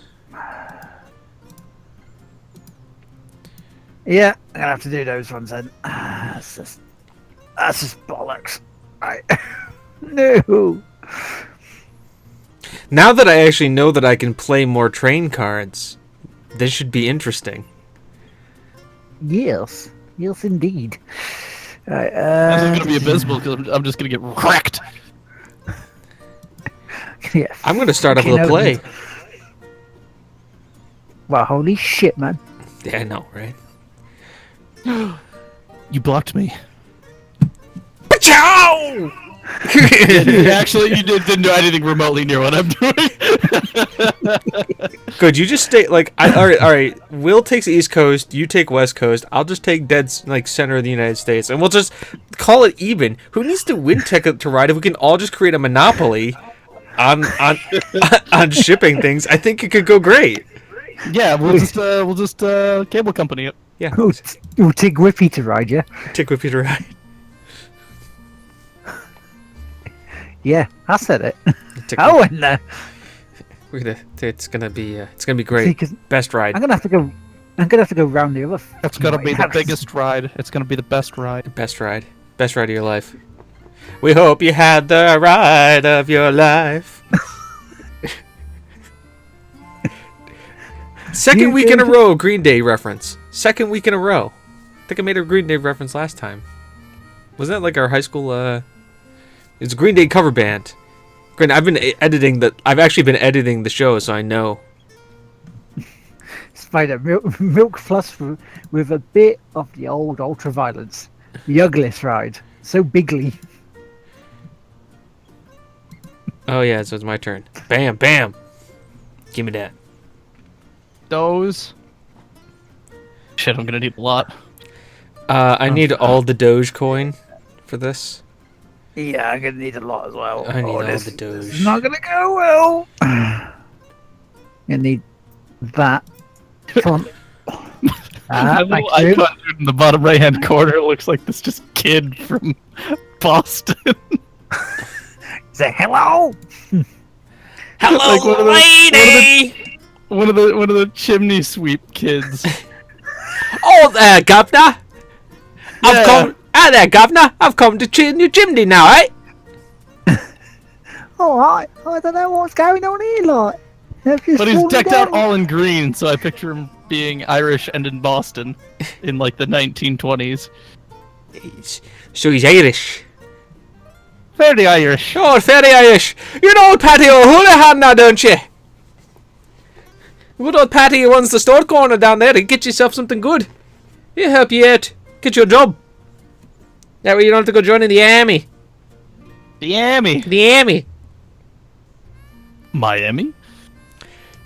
Yeah, I'm gonna have to do those ones then. That's just bollocks. Right. No. Now that I actually know that I can play more train cards, this should be interesting. Yes. Yes, indeed. Right, This is gonna be abysmal because I'm just gonna get wrecked. yeah, I'm gonna start off with a fucking play. hell. Well, holy shit, man. Yeah, I know, right? You blocked me. Ciao! Actually, you didn't do anything remotely near what I'm doing. Good, you just stay like all right. Will takes the East Coast, you take West Coast. I'll just take dead like center of the United States, and we'll just call it even. Who needs to win Ticket to Ride if we can all just create a monopoly on on shipping things? I think it could go great. Yeah, we'll just cable company it. Yeah, We'll take Whippy to ride you. take with Peter Ride. Yeah, I said it. Tick I went there. It's gonna be See, great. 'cause Best ride. I'm gonna have to go round the other. That's gonna be the house. biggest ride. It's gonna be the best ride. Best ride. Best ride of your life. We hope you had the ride of your life. Second week in a row, Green Day reference. Second week in a row. I think I made a Green Day reference last time. Wasn't that like our high school? It's a Green Day cover band. Granted, I've actually been editing the show, so I know. Spider milk plus with a bit of the old ultra violence. The ugliest ride. So bigly. Oh yeah, so it's my turn. Bam, bam. Give me that. Those. Shit, I'm gonna need a lot. I need all the Dogecoin for this. Yeah, I'm gonna need a lot as well. I need all this the Doge. is not gonna go well. I need that. Font. That Thank little you. icon in the bottom right-hand corner looks like this just kid from Boston. Say hello. Hello, Like one of the- lady. one of the chimney sweep kids. Oh there, governor. I've Yeah. come. Hi there, governor. I've come to clean your chimney now, eh? All right. I don't know what's going on here, like. Have you But he's fallen decked down? out all in green, so I picture him being Irish and in Boston in like the 1920s. So he's Irish. Very Irish. Oh, very Irish. You know old Patty O'Houlihan now, don't you? Good old Patty who runs the store corner down there to get yourself something good. He'll help you out. Get you a job. That way you don't have to go joining the army. Miami. The army. Miami?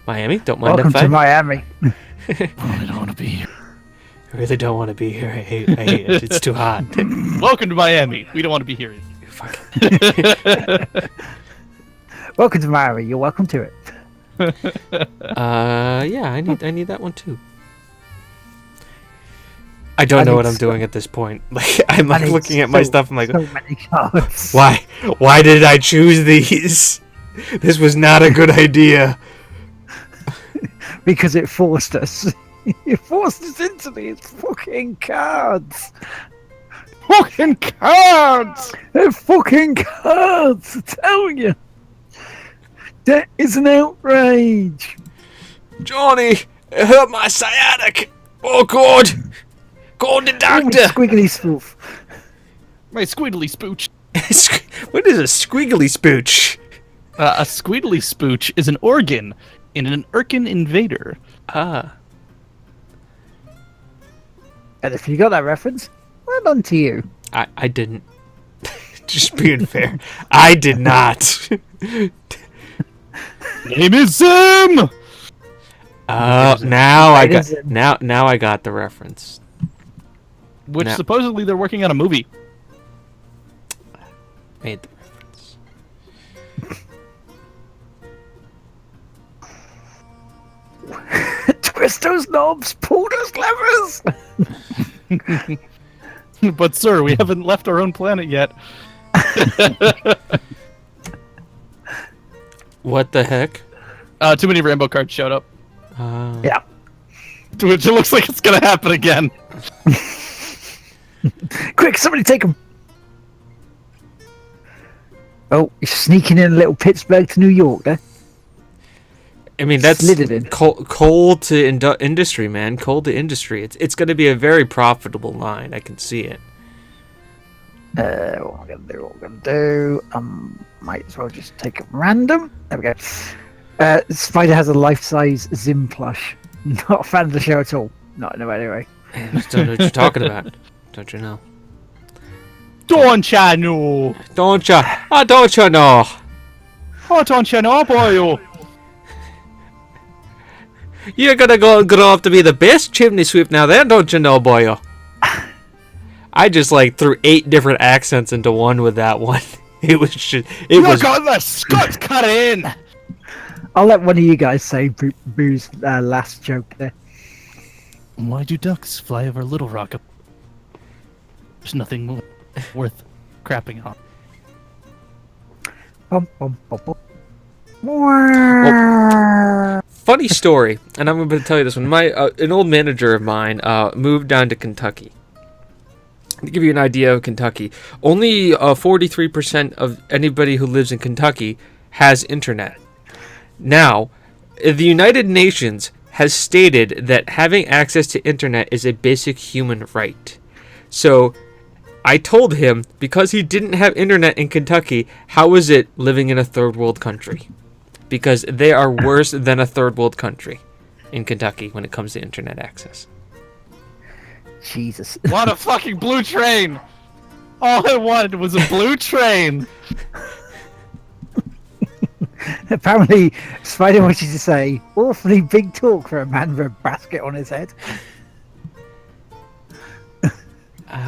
Miami, don't mind Welcome that to fact. Miami. I don't want to be here. I really don't want to be here. I hate it. It's too hot. Welcome to Miami. We don't want to be here. Fuck. Welcome to Miami. You're welcome to it. Yeah, I need that one too. I don't know need what I'm so- doing at this point. Like I'm I like need looking at my so- stuff. I'm like, so many cards. why? Why did I choose these? This was not a good idea. Because it forced us. It forced us into these fucking cards. fucking cards! They're fucking cards, I'm telling you. That is an outrage. Johnny, it hurt my sciatic. Oh, God. Call the Oh, doctor. squiggly spoof. My squeedly spooch. What is a squiggly spooch? A squeedly spooch is an organ in an Urkin invader. Ah. And if you got that reference, well done to you. I didn't. Just being fair. I did not. Name is Zim! Now I got is it? now I got the reference. Which No. supposedly they're working on a movie. Made the reference. Twist those knobs, pull those levers. But sir, we haven't left our own planet yet. What the heck? Too many rainbow cards showed up. Yeah. Which it looks like it's gonna happen again. Quick, somebody take him. Oh, he's sneaking in a little Pittsburgh to New York there. I mean, that's Slid it in. coal to industry, man. Coal to industry. It's going to be a very profitable line. I can see it. What am I gonna do? Might as well just take it random. There we go. Spider has a life-size Zim plush. Not a fan of the show at all. Not in a way, anyway. I just don't know what you're talking about. Don't you know? Don't ya know? Don't you? Don't you know? Oh, don't ya know, boyo? You're gonna grow up to be the best chimney sweep now, then, don't you know, boyo? I just like threw 8 different accents into one with that one. It was just. It was. got the Scots cut in! I'll let one of you guys say Boo's last joke there. Why do ducks fly over Little Rock? There's nothing more worth crapping on. Bum, bum, bum, bum. More. Funny story, and I'm going to tell you this one. An old manager of mine moved down to Kentucky. To give you an idea of Kentucky, only 43% of anybody who lives in Kentucky has internet. Now, the United Nations has stated that having access to internet is a basic human right. So, I told him, because he didn't have internet in Kentucky, how is it living in a third world country? Because they are worse than a third world country in Kentucky when it comes to internet access. Jesus. Want a fucking blue train! All I wanted was a blue train! Apparently, Spider wants you to say, awfully big talk for a man with a basket on his head.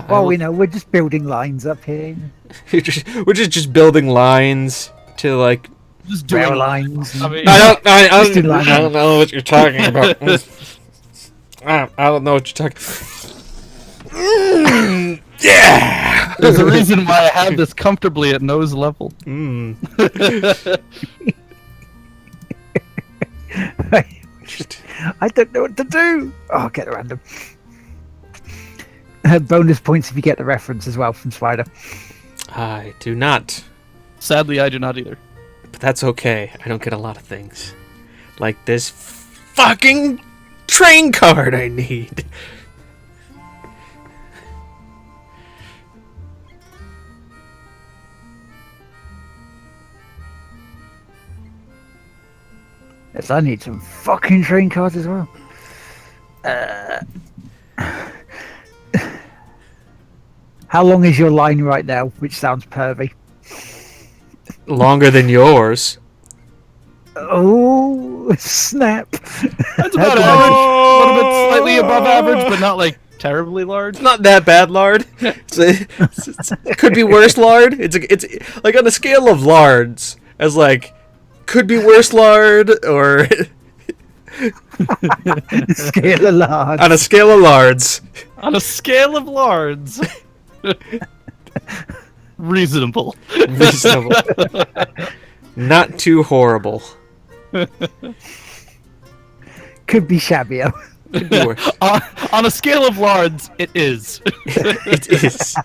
Well, we know, we're just building lines up here. we're just building lines to like. Just Rail doing lines. I mean, I Just do line don't know what you're talking about. I don't know what you're talking. Yeah. there's a reason why I have this comfortably at nose level. I don't know what to do. Oh, I'll get it random. Bonus points if you get the reference as well from Spider. I do not, Sadly, I do not either. but that's okay. I don't get a lot of things, like this fucking train card I need. Yes, I need some fucking train cards as well. How long is your line right now? Which sounds pervy. Longer than yours. Oh, snap. That's about average. A little bit slightly above average, but not like terribly large. Not that bad, lard. It could be worse, lard. It's like on a scale of lards, as like could be worse, lard, or Scale of large. on a scale of lards. On a scale of lards. Reasonable. Reasonable. Not too horrible. Could be shabbier. Could be worse. On a scale of lards, it is. It is.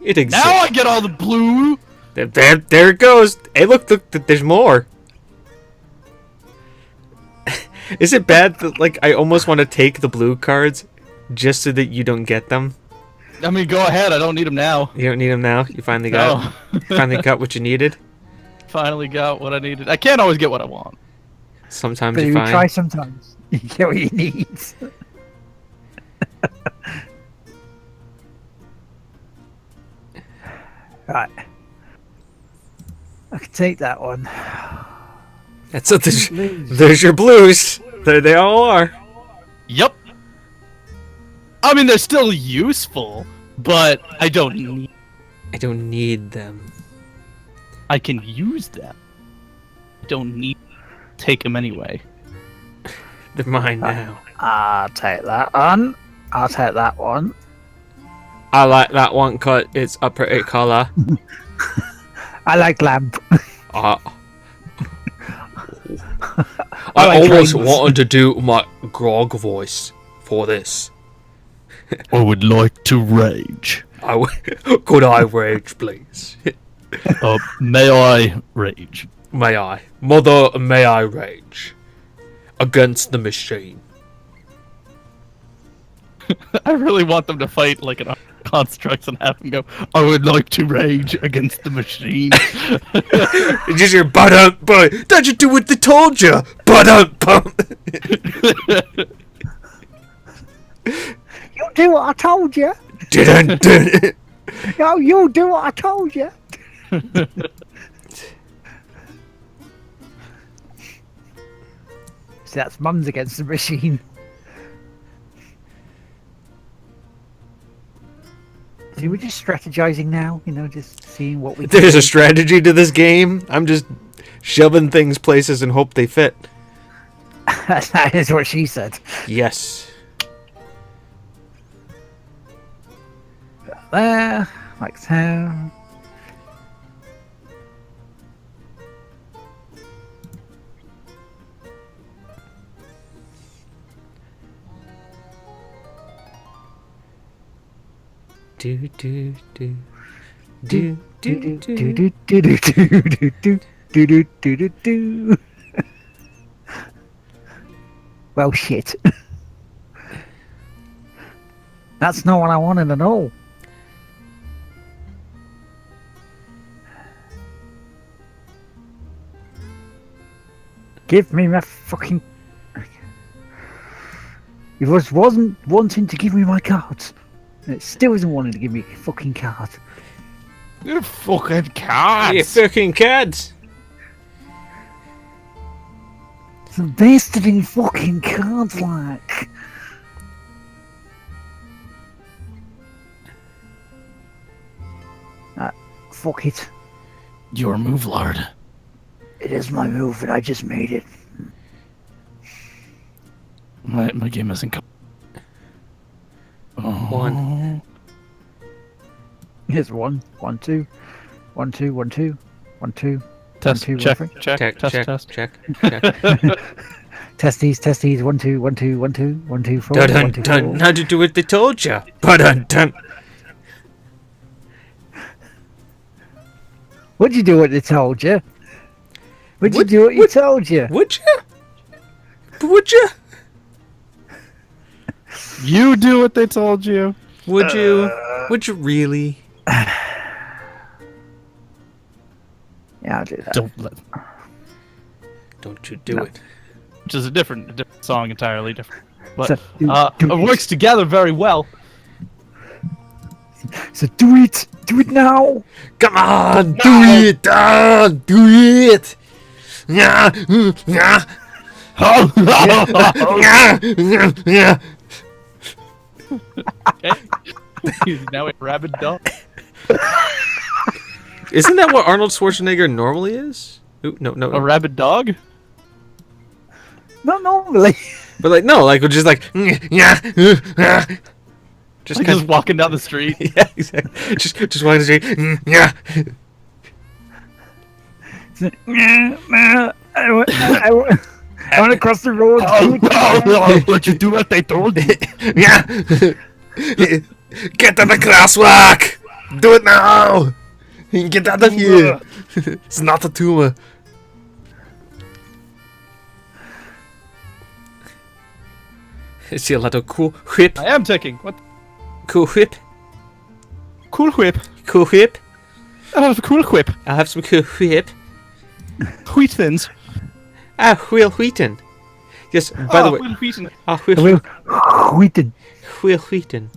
It exists. Now I get all the blue. There it goes. Hey, look, there's more. Is it bad that, like, I almost want to take the blue cards just so that you don't get them? I mean, go ahead. I don't need them now. You don't need them now? You finally got finally got what you needed? Finally got what I needed. I can't always get what I want. Sometimes But you you find. try sometimes. You get what you need. Right. I can take that one. That's what there's your blues. There they all are. Yep. I mean, they're still useful, but I don't need. I don't need them. I can use them. I don't need to take them anyway. They're mine now. I'll take that one. I'll take that one. I like that one cut. It's a pretty color. I like lamp. I like almost trains. wanted to do my grog voice for this. I would like to rage. Could I rage, please? May I rage? May I? Mother, may I rage? Against the machine. I really want them to fight like an constructs and have him go, I would like to rage against the machine. Just your butt boy. Don't you do what they told you? Butt pump. You do what I told you. Didn't do it. No, you do what I told you. See, that's mums against the machine. See, we're just strategizing now, you know, just seeing what we can There's do. a strategy to this game. I'm just shoving things places and hope they fit. That is what she said. Yes. There, like so. Do do do do do Do do do. do do do do do do do do do do. Well, shit. That's not what I wanted at all. Give me my fucking. It wasn't wanting to give me my cards. And it still isn't wanting to give me a fucking card. You fucking cards. You fucking kids. It's invested in fucking cards, like. Fuck it. Your move, Lord. It is my move and I just made it. My game isn't coming. One. Here's 1, 1, 2, 1, 2, 1, 2, 1, 2. Test, 1, 2, check, 1, 3. check, Check, test, check, test. check, check. Testes, 1, 2, 1, 2, 1, 2, 1, 2, 4. Dun 1, 2, dun. 4. How'd you do what they told you? Dun dun. What'd you do what they told you? What'd you What- do what you told you? Would you? Would you? You do what they told you. Would you? Would you really? Yeah, I'll do that. Don't let. Don't you do No. it? Which is a different song entirely different. But So, do it it. works together very well. So do it! Do it now! Come on, do it! Do it! Yeah, yeah, yeah, yeah. Okay. He's now a rabid dog. Isn't that what Arnold Schwarzenegger normally is? Ooh, no, no. A rabid dog? Not normally. But like, no, like we're just like, yeah, just Like kind just walking down the street. yeah, exactly. Just walking the street, yeah. I want to cross the road. Let you do what they told you. Yeah. Get to the crosswalk. Do it now! Get out of here! It's not a tumor. Is he a little cool whip? I am taking. What? Cool whip? Cool whip. Cool whip? I have a cool whip. I'll have some cool whip. Wheat thins. Will Wheaton. Yes, by the way. Will Wheaton. Will Wheaton. Wheaton.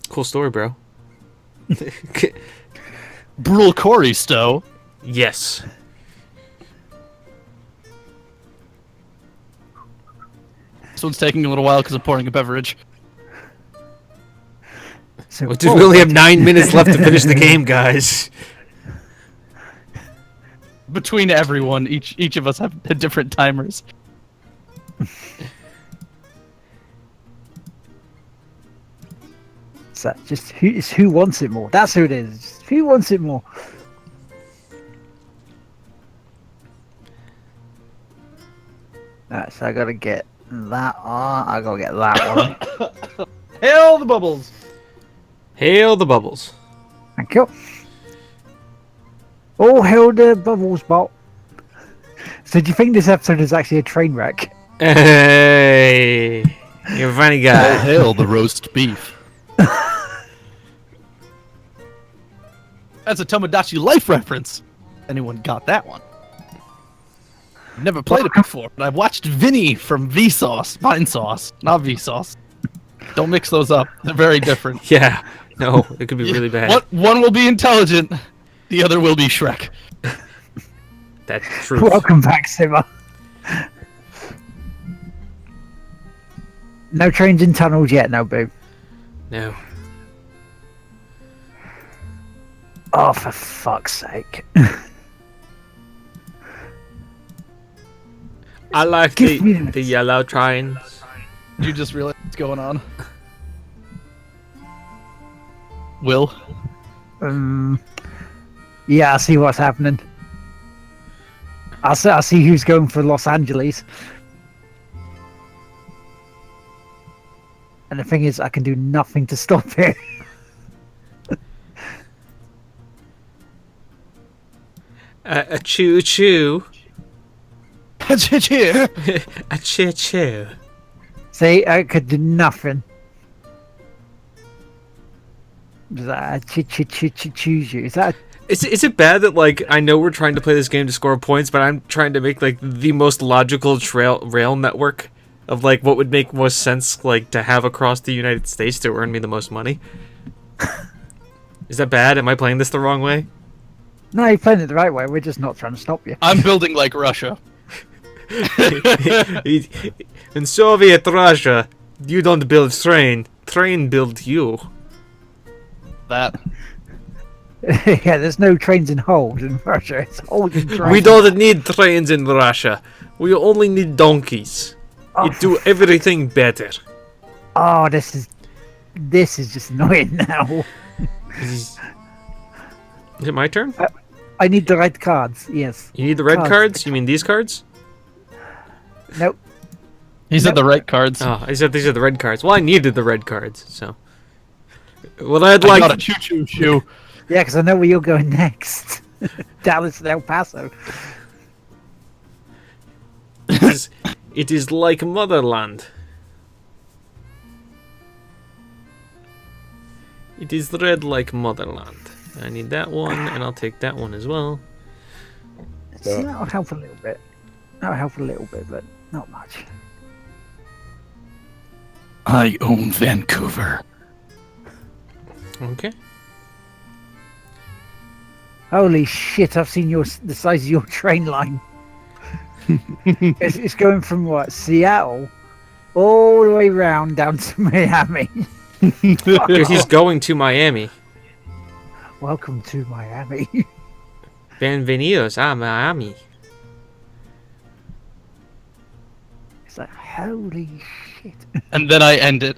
Cool story, bro. Brule Corey Stowe. Yes. This one's taking a little while because I'm pouring a beverage. So, We only have 9 minutes left to finish the game, guys. Between everyone, each of us have different timers. So just who wants it more? That's who it is. Who wants it more? Alright, so I gotta get that on. I gotta get that one. Hail the bubbles! Hail the bubbles. Thank you. Oh, hail the bubbles, bot. So do you think this episode is actually a train wreck? Hey, you're a funny guy. Hail the roast beef. That's a Tomodachi Life reference. Anyone got that one? Never played it before, but I've watched Vinny from Vsauce. Vinesauce, not Vsauce. Don't mix those up. They're very different. Yeah, no, it could be really bad. One will be intelligent, the other will be Shrek. That's true. Welcome back, Simmer. No trains in tunnels yet, no, boo. No. Oh, for fuck's sake. I like Give me the yellow trains. You just realize what's going on. Will? Yeah, I see what's happening. I see who's going for Los Angeles. And the thing is, I can do nothing to stop it. A choo choo. A choo choo. See, I could do nothing. Is that choose you? Is that? Is it bad that, like, I know we're trying to play this game to score points, but I'm trying to make, like, the most logical rail network of, like, what would make most sense, like, to have across the United States to earn me the most money? Is that bad? Am I playing this the wrong way? No, you're playing it the right way. We're just not trying to stop you. I'm building like Russia. In Soviet Russia, you don't build train build you. That. Yeah, there's no trains in holes in Russia. It's holes in trains. We don't need trains in Russia. We only need donkeys. Oh, You do everything better. Oh, this is just annoying now. Is it my turn? I need the right cards. Yes. You need the red Cards. cards? You mean these cards? Nope. He said the right cards. Oh, I said these are the red cards. Well, I needed the red cards, so. Well, I'd I like. got a choo-choo shoe. Yeah, because I know where you're going next. Dallas and El Paso. It is like motherland. It is red like motherland. I need that one, and I'll take that one as well. So that'll help a little bit. That'll help a little bit, but not much. I own Vancouver. Okay. Holy shit! I've seen the size of your train line. It's going from what, Seattle all the way round down to Miami. Because he's going to Miami. Welcome to Miami. Bienvenidos a Miami. It's like, holy shit. And then I end it.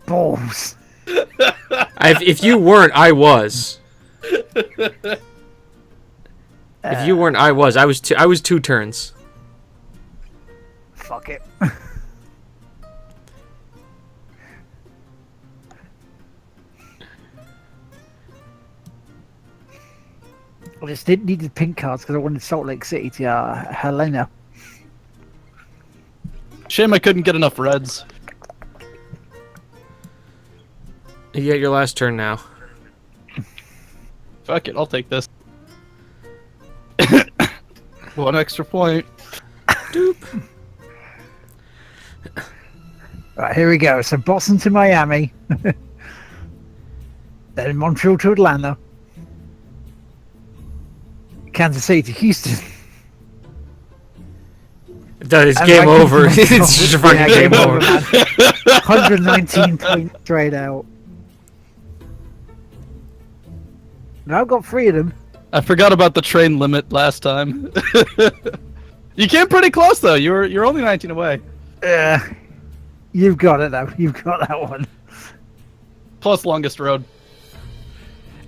Balls. If you weren't, I was. If you weren't, I was. I was two turns. fuck it. I just didn't need the pink cards because I wanted Salt Lake City to Helena. Shame I couldn't get enough reds. You get your last turn now. Fuck it, I'll take this. One extra point. Right, here we go. So Boston to Miami. Then Montreal to Atlanta. Kansas City to Houston. That is And game Vancouver over. to Montreal. It's just fucking Yeah, game over. man. 119 points straight out. Now I've got 3 of them. I forgot about the train limit last time. You came pretty close though. You're only 19 away. You've got it though. You've got that one. Plus longest road.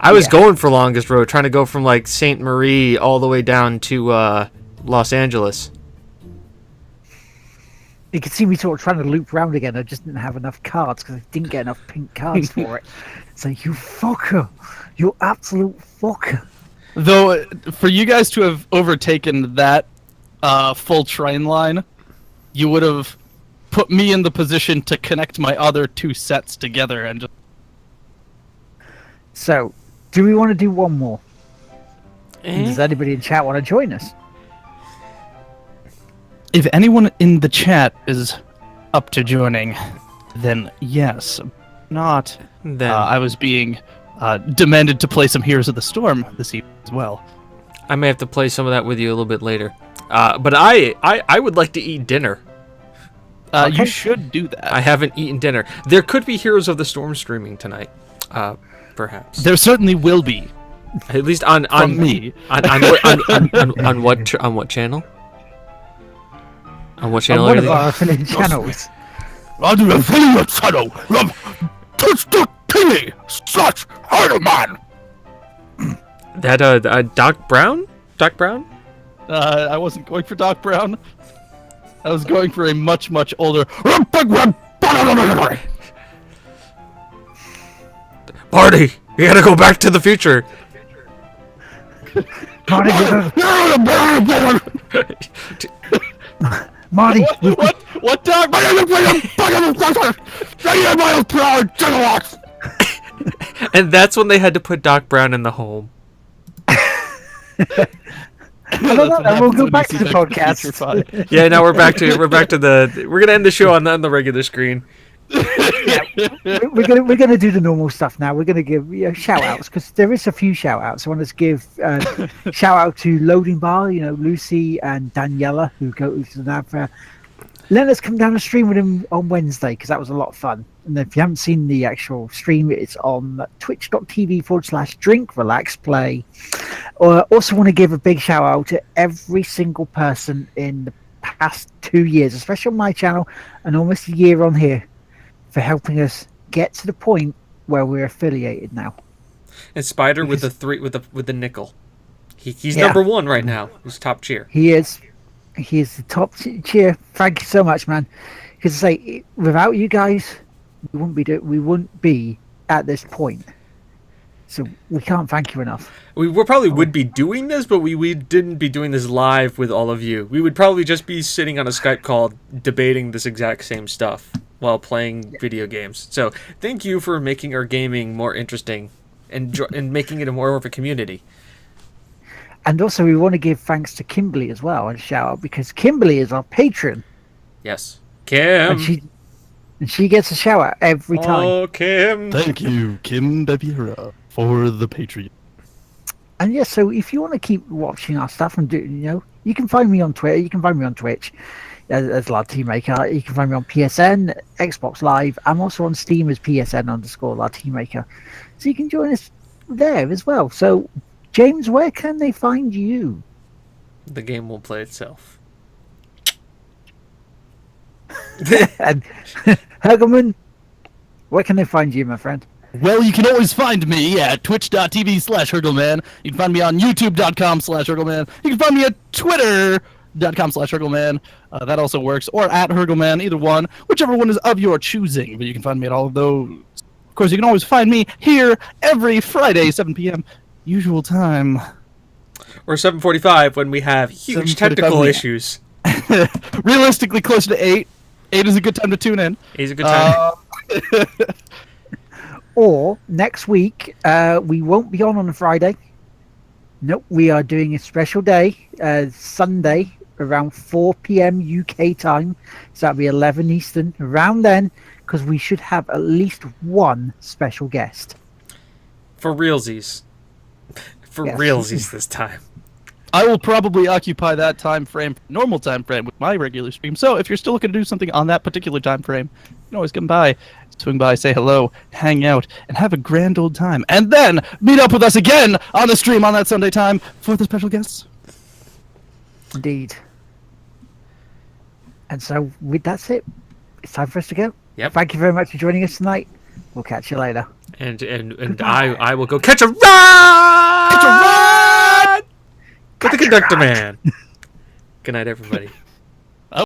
I was Yeah. going for longest road, trying to go from like Saint Marie all the way down to Los Angeles. You can see me sort of trying to loop around again. I just didn't have enough cards because I didn't get enough pink cards for it. So you fucker. You absolute fucker. Though, for you guys to have overtaken that full train line, you would have put me in the position to connect my other 2 sets together and just... So, do we want to do one more? Eh? Does anybody in chat want to join us? If anyone in the chat is up to joining, then yes. Not. Then I was being demanded to play some Heroes of the Storm this evening as well. I may have to play some of that with you a little bit later. But I would like to eat dinner. Okay. You should do that. I haven't eaten dinner. There could be Heroes of the Storm streaming tonight, perhaps. There certainly will be. At least on From me. on what channel? On what On channel? one of everything? our affiliate channels. On the affiliate channel of Twitch.tv / Heidelman. That Doc Brown? Doc Brown? I wasn't going for Doc Brown. I was going for a much, much older... Party! You gotta go back to the future. Marty, Marty, What Doc? And that's when they had to put Doc Brown in the home. and we'll go back to the podcast. Yeah, now we're back to the. We're gonna end the show on the regular screen. We're gonna do the normal stuff now. We're gonna give shout outs because there is a few shout outs. I want to give shout out to Loading Bar, Lucy and Daniela who go to the NAV. Let us come down and stream with him on Wednesday because that was a lot of fun. And if you haven't seen the actual stream, it's on twitch.tv/drink relax play. Also want to give a big shout out to every single person in the past 2 years, especially on my channel and almost a year on here, for helping us get to the point where we're affiliated now. And Spider with the with the nickel. He's Yeah. number 1 right now. He's top tier. He is the top tier. Thank you so much, man. Because I say, without you guys, we wouldn't be at this point. So we can't thank you enough. We probably would be doing this, but we didn't be doing this live with all of you. We would probably just be sitting on a Skype call debating this exact same stuff while playing video games. So thank you for making our gaming more interesting and making it more of a community. And also, we want to give thanks to Kimberly as well and shout out because Kimberly is our patron, Yes. Kim. and she gets a shout out every time. Oh, Kim. Thank you, Kim Deviera, for the Patreon. And yeah, so if you want to keep watching our stuff and do, you can find me on Twitter, you can find me on Twitch as Lad Teammaker. You can find me on PSN, Xbox Live. I'm also on Steam as PSN_Lad Teammaker. So you can join us there as well. So, James, where can they find you? The game will play itself. And Hergelman, where can they find you, my friend? Well, you can always find me at twitch.tv/Hurdleman. You can find me on youtube.com/Hurdleman. You can find me at Twitter twitter.com/HurgleMan. That also works. Or at HurgleMan, either one. Whichever one is of your choosing. But you can find me at all of those. Of course, you can always find me here every Friday, 7 p.m. usual time. Or 7:45 when we have huge 7:45, technical yeah. issues. Realistically, closer to 8. 8 is a good time to tune in. It's a good time. Or next week, we won't be on a Friday. Nope, we are doing a special day, Sunday, around 4 p.m. UK time. So that'll be 11 Eastern, around then, because we should have at least one special guest. For realsies. For Yes. realsies this time. I will probably occupy that time frame, normal time frame, with my regular stream. So if you're still looking to do something on that particular time frame, you can always come by, swing by, say hello, hang out, and have a grand old time. And then meet up with us again on the stream on that Sunday time for the special guests. Indeed. And so, that's it. It's time for us to go. Yep. Thank you very much for joining us tonight. We'll catch you later. And Goodbye. I will go catch a ride! Catch a ride! With the conductor man. Good night, everybody.